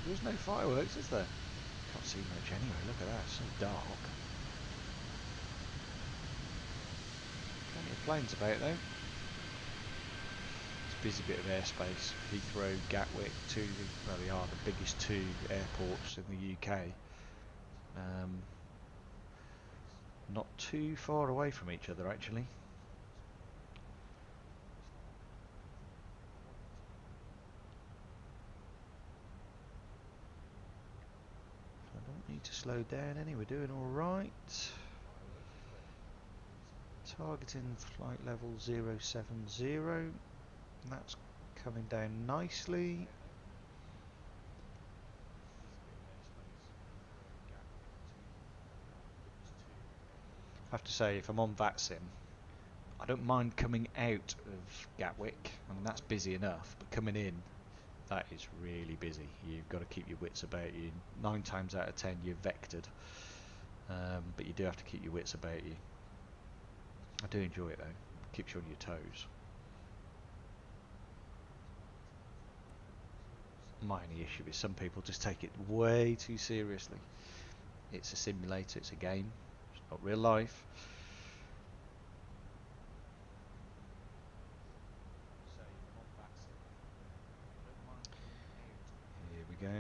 There's no fireworks, is there? Can't see much anyway. Look at that, it's so dark. Plenty of planes about though. It's a busy bit of airspace. Heathrow, Gatwick, well, they are the biggest two airports in the UK. Not too far away from each other actually. I don't need to slow down any, we're doing alright. Targeting flight level 070, and that's coming down nicely. I have to say, if I'm on VATSIM, I don't mind coming out of Gatwick. I mean, that's busy enough, but coming in, that is really busy. You've got to keep your wits about you. 9 times out of 10 you're vectored, but you do have to keep your wits about you. I do enjoy it though, keeps you on your toes. My only issue is some people just take it way too seriously. It's a simulator, it's a game, it's not real life. Here we go,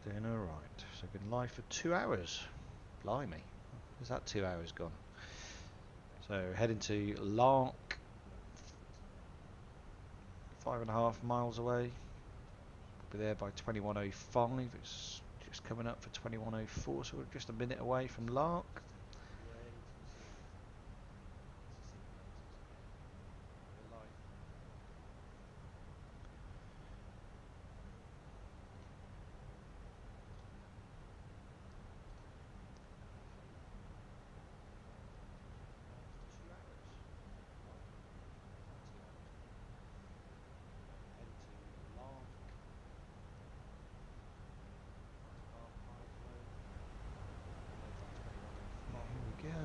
doing alright. So been live for 2 hours. Blimey, is that 2 hours gone? So heading to Lark, 5.5 miles away. We'll be there by 21:05. It's just coming up for 21:04, so we're just a minute away from Lark. Here we go.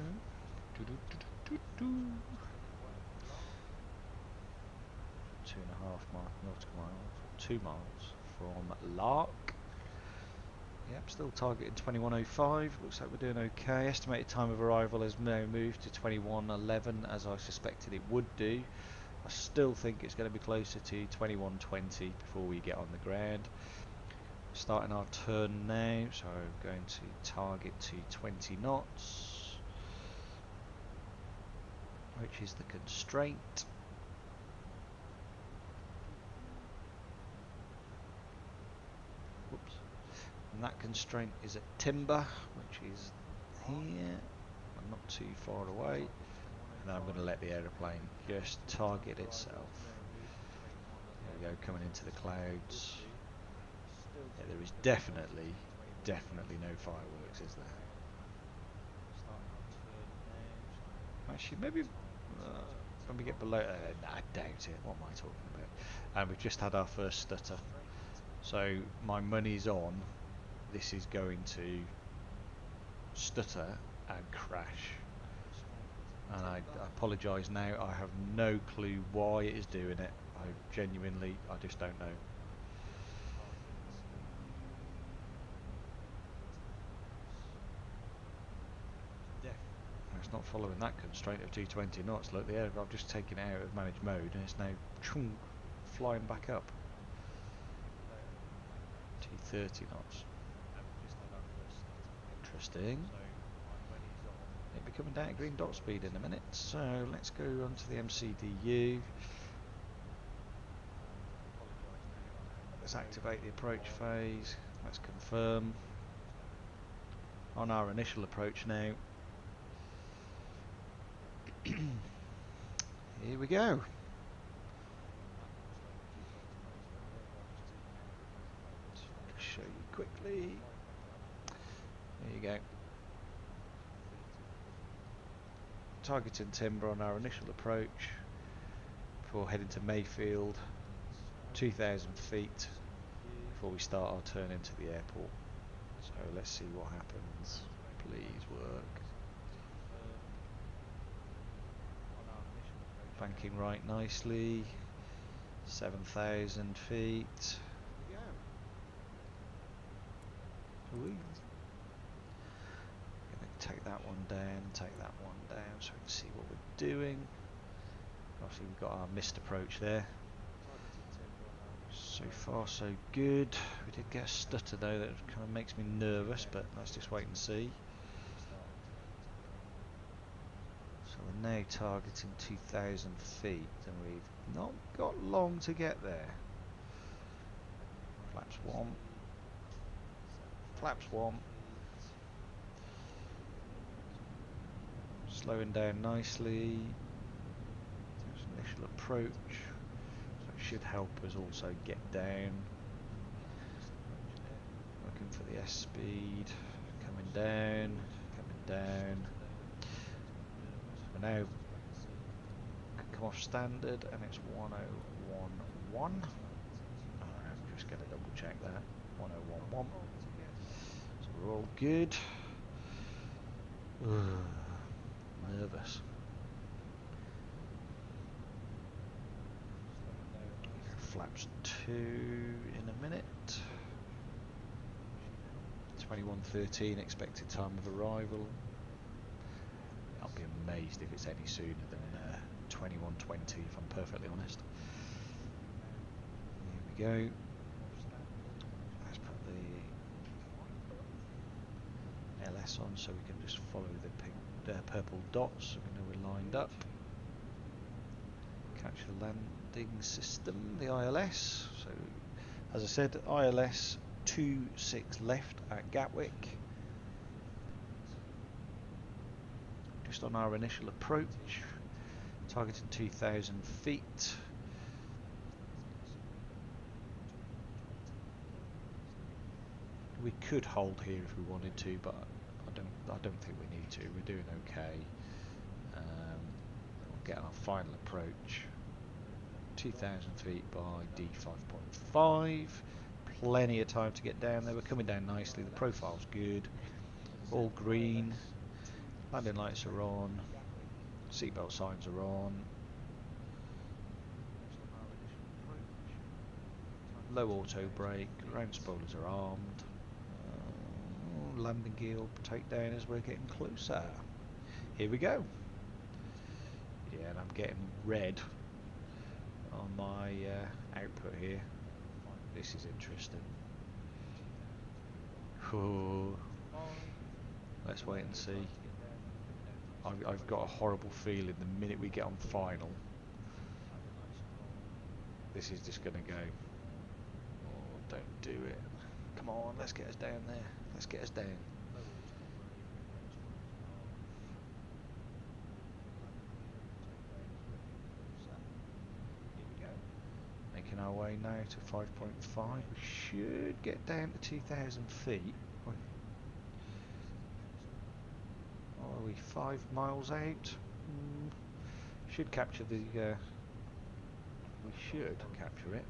2.5 nautical miles, 2 miles from Lark. Yep, still targeting 21:05. Looks like we're doing okay. Estimated time of arrival has now moved to 21:11, as I suspected it would do. I still think it's going to be closer to 21:20 before we get on the ground. Starting our turn now, so going to target to 20 knots, which is the constraint. Whoops. And that constraint is at Timber, which is here, and not too far away. And I'm going to let the aeroplane just target itself. There we go, coming into the clouds. Yeah, there is definitely no fireworks, is there? Actually, maybe when we get below, I doubt it. What am I talking about? And we've just had our first stutter. So my money's on this is going to stutter and crash. And I apologise now, I have no clue why it is doing it. I just don't know. It's not following that constraint of 220 knots. Look, the aircraft just taken it out of managed mode and it's now flying back up. 230 knots. Interesting. It'll be coming down at green dot speed in a minute, so let's go on to the MCDU. Let's activate the approach phase. Let's confirm. On our initial approach now. Here we go. Show you quickly. There you go. Targeting Timber on our initial approach. before heading to Mayfield. 2,000 feet before we start our turn into the airport. So let's see what happens. Please work. Banking right nicely. 7,000 feet. Gonna take that one down, take that one down so we can see what we're doing. Obviously we've got our missed approach there. So far so good. We did get a stutter though that kind of makes me nervous, but let's just wait and see. So we're now targeting 2,000 feet and we've not got long to get there. Flaps 1. Flaps 1. Slowing down nicely. There's initial approach. So it should help us also get down. Looking for the S speed. Coming down. Coming down. So we're now come off standard and it's 1011. I'm just going to double check that. 1011. So we're all good. Nervous. Flaps 2 in a minute. 21:13 expected time of arrival. I'll be amazed if it's any sooner than 21:20 if I'm perfectly honest. Here we go. Let's put the LS on so we can just follow the pink, purple dots so we know we're lined up. Catch the landing system, the ILS. So as I said, ILS 26 left at Gatwick. Just on our initial approach, targeting 2,000 feet. We could hold here if we wanted to, but I don't think we need to. We're doing okay. We'll get our final approach. 2,000 feet by D5.5. Plenty of time to get down there. We're coming down nicely. The profile's good. All green. Landing lights are on. Seatbelt signs are on. Low auto brake. Ground spoilers are armed. Landing gear takedown as we're getting closer. Here we go. Yeah, and I'm getting red on my output here. This is interesting. Ooh. Let's wait and see. I've got a horrible feeling the minute we get on final, this is just going to go. Oh, don't do it. Come on, let's get us down there. Let's get us down. Making our way now to 5.5. We should get down to 2,000 feet. Are we 5 miles out? Should capture the. We should capture it.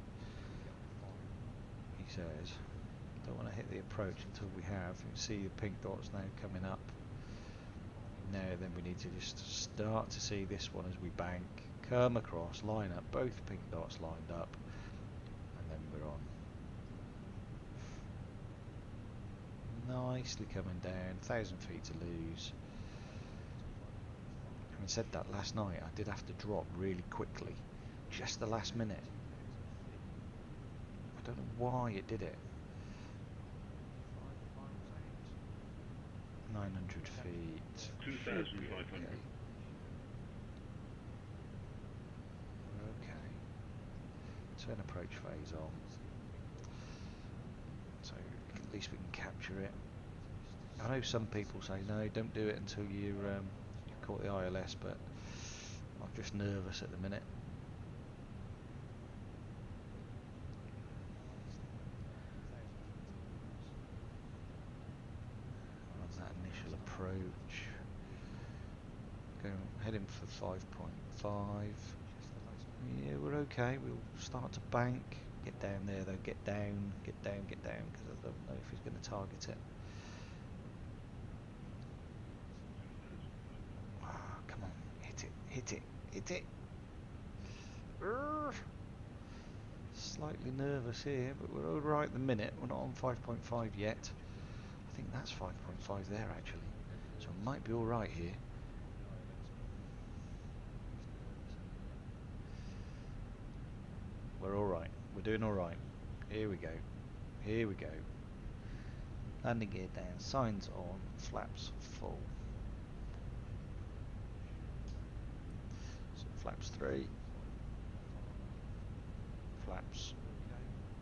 He says. Don't want to hit the approach until we have. You can see the pink dots now coming up. Now then we need to just start to see this one as we bank. Come across, line up, both pink dots lined up. And then we're on. Nicely coming down, 1,000 feet to lose. Having said that, last night I did have to drop really quickly. Just the last minute. I don't know why it did it. 900 feet. 2,500. Okay. Turn approach phase on. So at least we can capture it. I know some people say no, don't do it until you caught the ILS, but I'm just nervous at the minute. Approach. Heading for 5.5. Yeah, we're okay. We'll start to bank. Get down there though. Get down. Get down. Get down. Because I don't know if he's going to target it. Oh, come on. Hit it. Hit it. Hit it. Urgh. Slightly nervous here, but we're all right at the minute. We're not on 5.5 yet. I think that's 5.5 there actually. So it might be all right here. We're all right. We're doing all right. Here we go. Here we go. Landing gear down. Signs on. Flaps full. So flaps 3. Flaps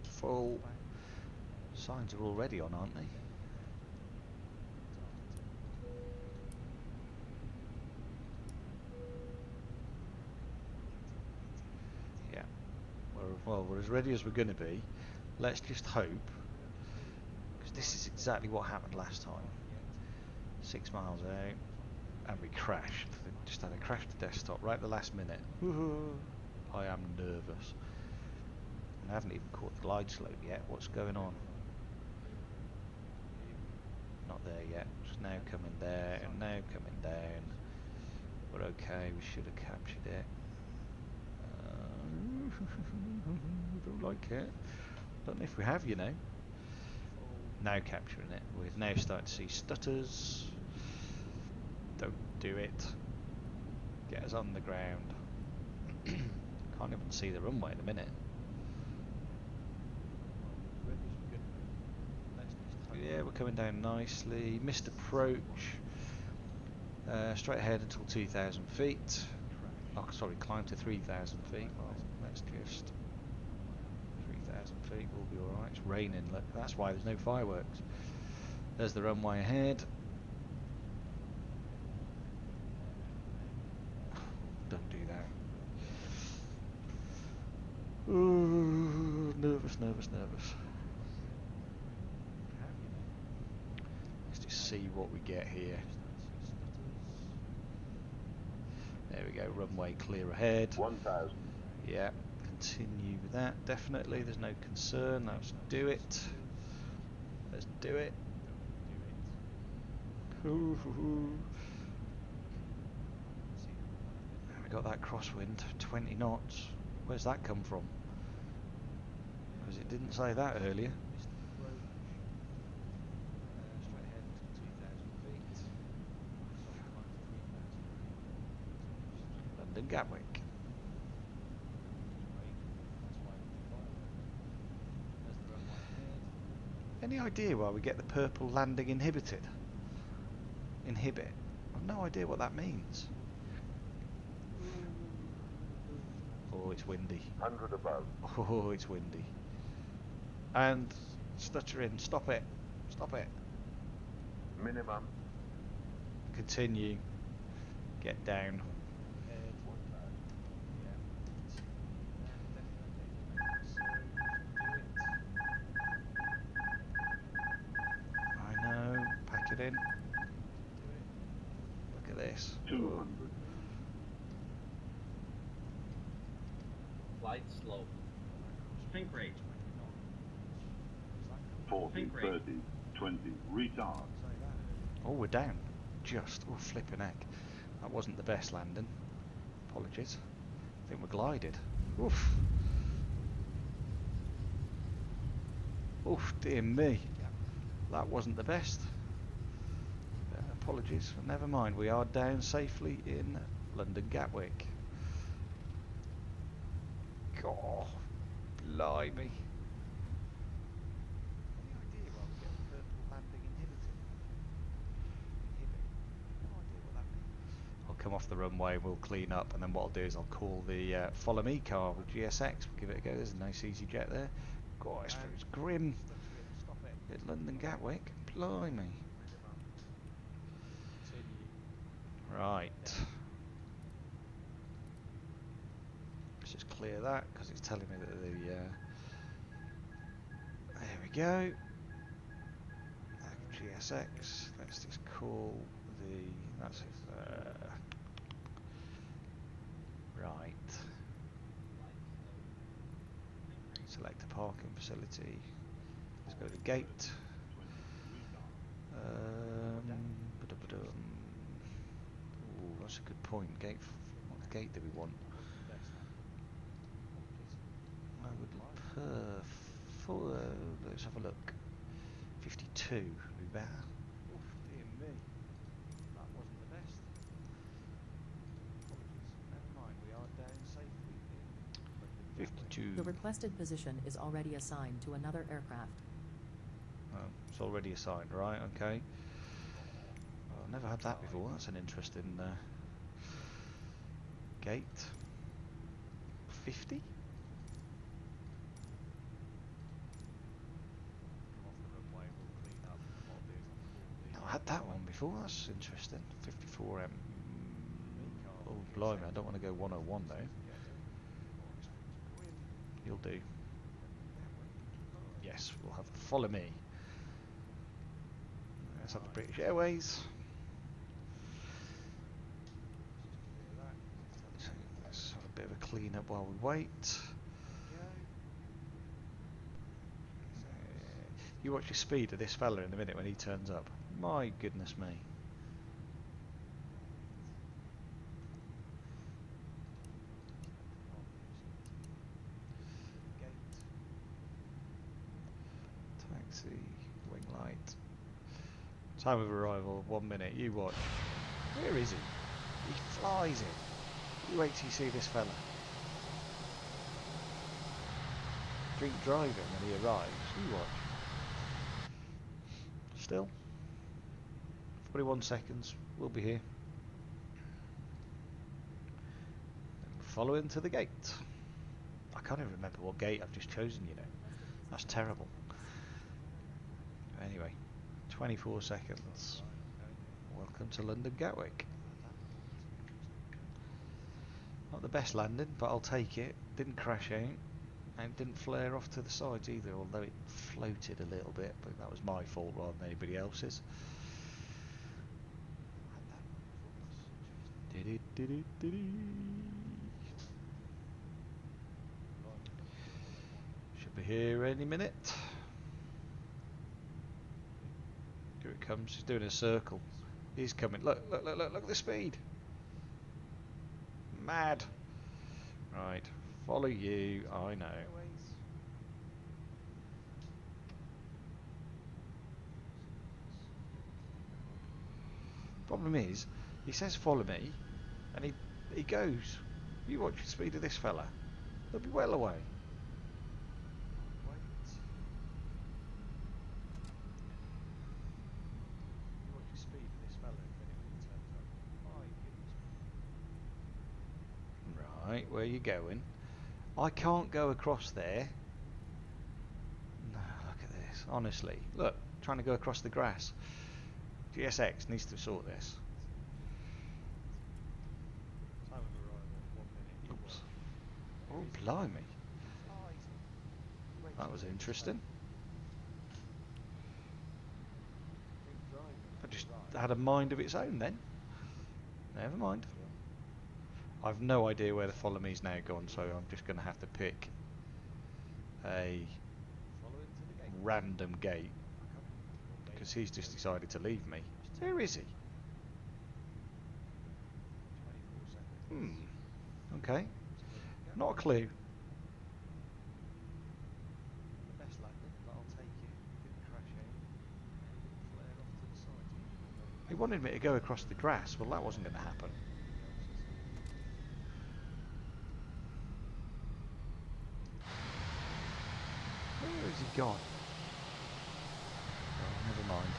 full. Signs are already on, aren't they? Yeah. We're as ready as we're going to be. Let's just hope, because this is exactly what happened last time. 6 miles out, and we crashed. Just had a crash to desktop right at the last minute. I am nervous. And I haven't even caught the glide slope yet. What's going on? Not there yet. It's now coming there, and now coming down. We're okay. We should have captured it. Don't like it. Don't know if we have, you know. Now capturing it. We're now starting to see stutters. Don't do it. Get us on the ground. Can't even see the runway at the minute. Yeah, we're coming down nicely. Missed approach. Straight ahead until 2,000 feet. Oh, sorry, climb to 3,000 feet. Well, let's just 3,000 feet. We'll be all right. It's raining. Look, that's why there's no fireworks. There's the runway ahead. Don't do that. Ooh, nervous, nervous, nervous. Let's just see what we get here. There we go, runway clear ahead. 1,000. Yeah, continue with that, definitely. There's no concern. Let's do it. Let's do it. We got that crosswind, 20 knots. Where's that come from? Because it didn't say that earlier. London Gatwick. Any idea why we get the purple landing inhibited? Inhibit. I've no idea what that means. Oh, it's windy. 100 above. Oh, it's windy. And stuttering. Stop it. Stop it. Minimum. Continue. Get down. I know. Pack it in. Look at this. 200. Flight slope. Think rate. 40, 30, 20. Retard. Oh, we're down. Just. Oh, flipping heck. That wasn't the best landing. Apologies. I think we're glided. Oof. Oof, dear me. That wasn't the best. Apologies. Never mind. We are down safely in London Gatwick. God. Blimey. I'll come off the runway, we'll clean up, and then what I'll do is I'll call the follow me car with GSX. We'll give it a go. There's a nice easy jet there. God, it's grim at London Gatwick. Blimey. Right. Let's just clear that because it's telling me that the. There we go. GSX. Let's just call the. That's it. Right. Select a parking facility. Let's go to gate. Ooh, that's a good point. Gate. What gate do we want? I would prefer. Let's have a look. 52 would be better. Oof, dear me. That wasn't the best. Apologies. Never mind, we are down safely in 52. The requested position is already assigned to another aircraft. Oh, it's already assigned, right? Okay. Well, I've never had that before. That's an interesting gate. 50? I had that one before. That's interesting. 54M. Oh, blimey! I don't want to go 101 though. You'll do. Yes, we'll have follow me. Let's have the British Airways. So let's have a bit of a clean up while we wait. You watch the speed of this fella in a minute when he turns up. My goodness me. Taxi, wing light. Time of arrival, 1 minute. You watch. Where is he? He flies in. You wait till you see this fella. Drink driving when he arrives. You watch. Still. 41 seconds. We'll be here. Follow him to the gate. I can't even remember what gate I've just chosen, you know. That's terrible. Anyway, 24 seconds. Welcome to London Gatwick. Not the best landing, but I'll take it. Didn't crash out. And it didn't flare off to the sides either, although it floated a little bit, but that was my fault rather than anybody else's. Should be here any minute. Here it comes. He's doing a circle. He's coming. Look at the speed. Mad. Right. Follow you. I know. Problem is, he says follow me, and he goes. You watch the speed of this fella. They'll be well away. Right, where are you going? I can't go across there. No, look at this. Honestly, look, trying to go across the grass. GSX needs to sort this. Time of arrival, 1 minute. Oops. Oh, blimey. That was interesting. I just had a mind of its own then. Never mind. I've no idea where the follow me's now gone, so I'm just going to have to pick a random gate because he's just decided to leave me. Where is he? Okay. Not a clue. He wanted me to go across the grass. Well, that wasn't going to happen. Where has he gone? Oh, never mind.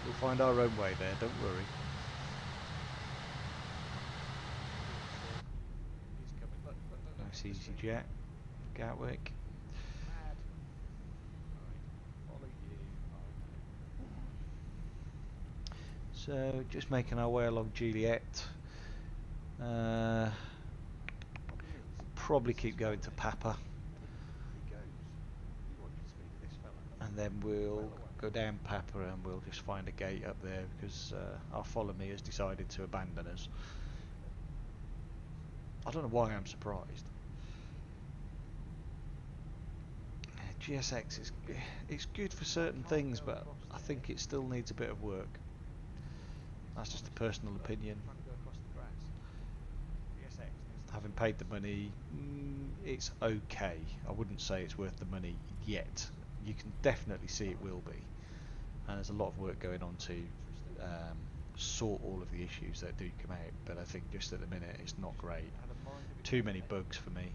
We'll find our own way there, don't worry. Nice EasyJet, Gatwick. So, just making our way along Juliet. Probably keep going to Papa. And then we'll go down Papa and we'll just find a gate up there because our follow me has decided to abandon us. I don't know why I'm surprised. GSX is it's good for certain things, but I think it still needs a bit of work. That's just a personal opinion. Having paid the money, it's okay. I wouldn't say it's worth the money yet. You can definitely see it will be, and there's a lot of work going on to sort all of the issues that do come out, but I think just at the minute it's not great. Too many bugs for me.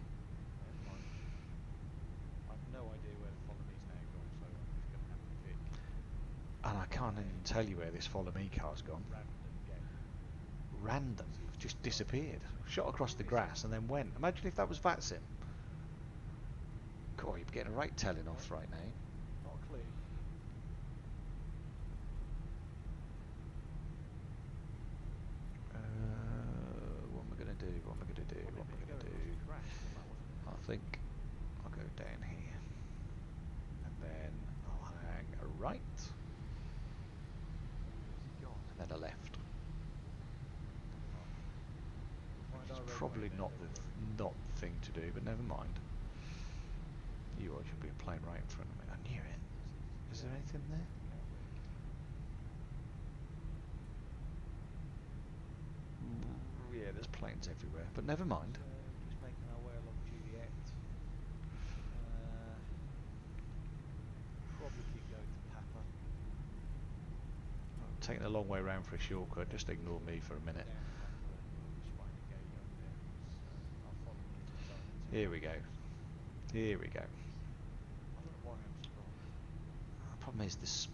And I can't even tell you where this follow me car's gone. Random, just disappeared. Shot across the grass and then went. Imagine if that was VATSIM. God, you're getting a right telling off right now. Not a clue. What am I going to do? What am I going to do? What am I going to do? I think I'll go down here. And then I'll hang a right. And then a left. It's probably not the thing to do, but never mind. You should be a plane right in front of me. I knew it. Is there anything there? Yeah, there's planes everywhere, but never mind. Just making our way along Juliet. Probably keep going to Papa. I'm taking a long way around for a shortcut. Just ignore me for a minute. Here we go. Here we go. The problem is this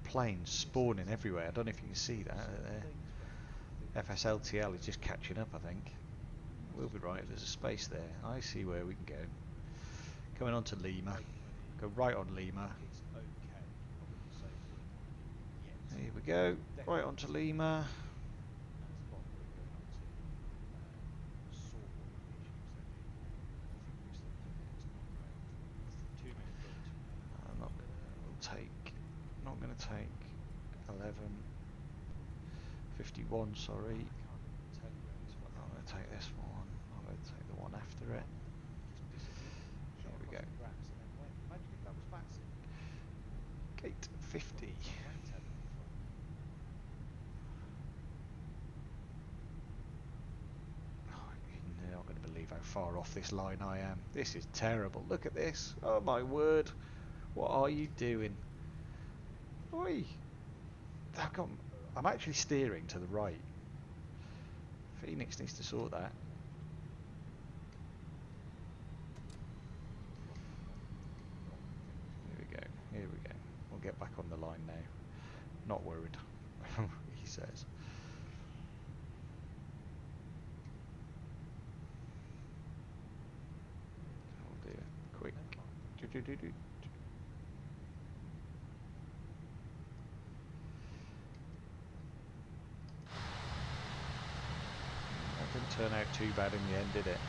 planes spawning everywhere. I don't know if you can see that. FSLTL is just catching up, I think. We'll be right. There's a space there. I see where we can go. Coming on to Lima. Go right on Lima. Here we go. Right on to Lima. Not going to take 1151, sorry. I'm going to take this one. I'm going to take the one after it. There we go. Gate 50. Oh, you're not going to believe how far off this line I am. This is terrible. Look at this. Oh my word. What are you doing? Oi! I'm actually steering to the right. Phoenix needs to sort that. Here we go. Here we go. We'll get back on the line now. Not worried, he says. Oh dear. Quick. Didn't turn out too bad in the end, did it?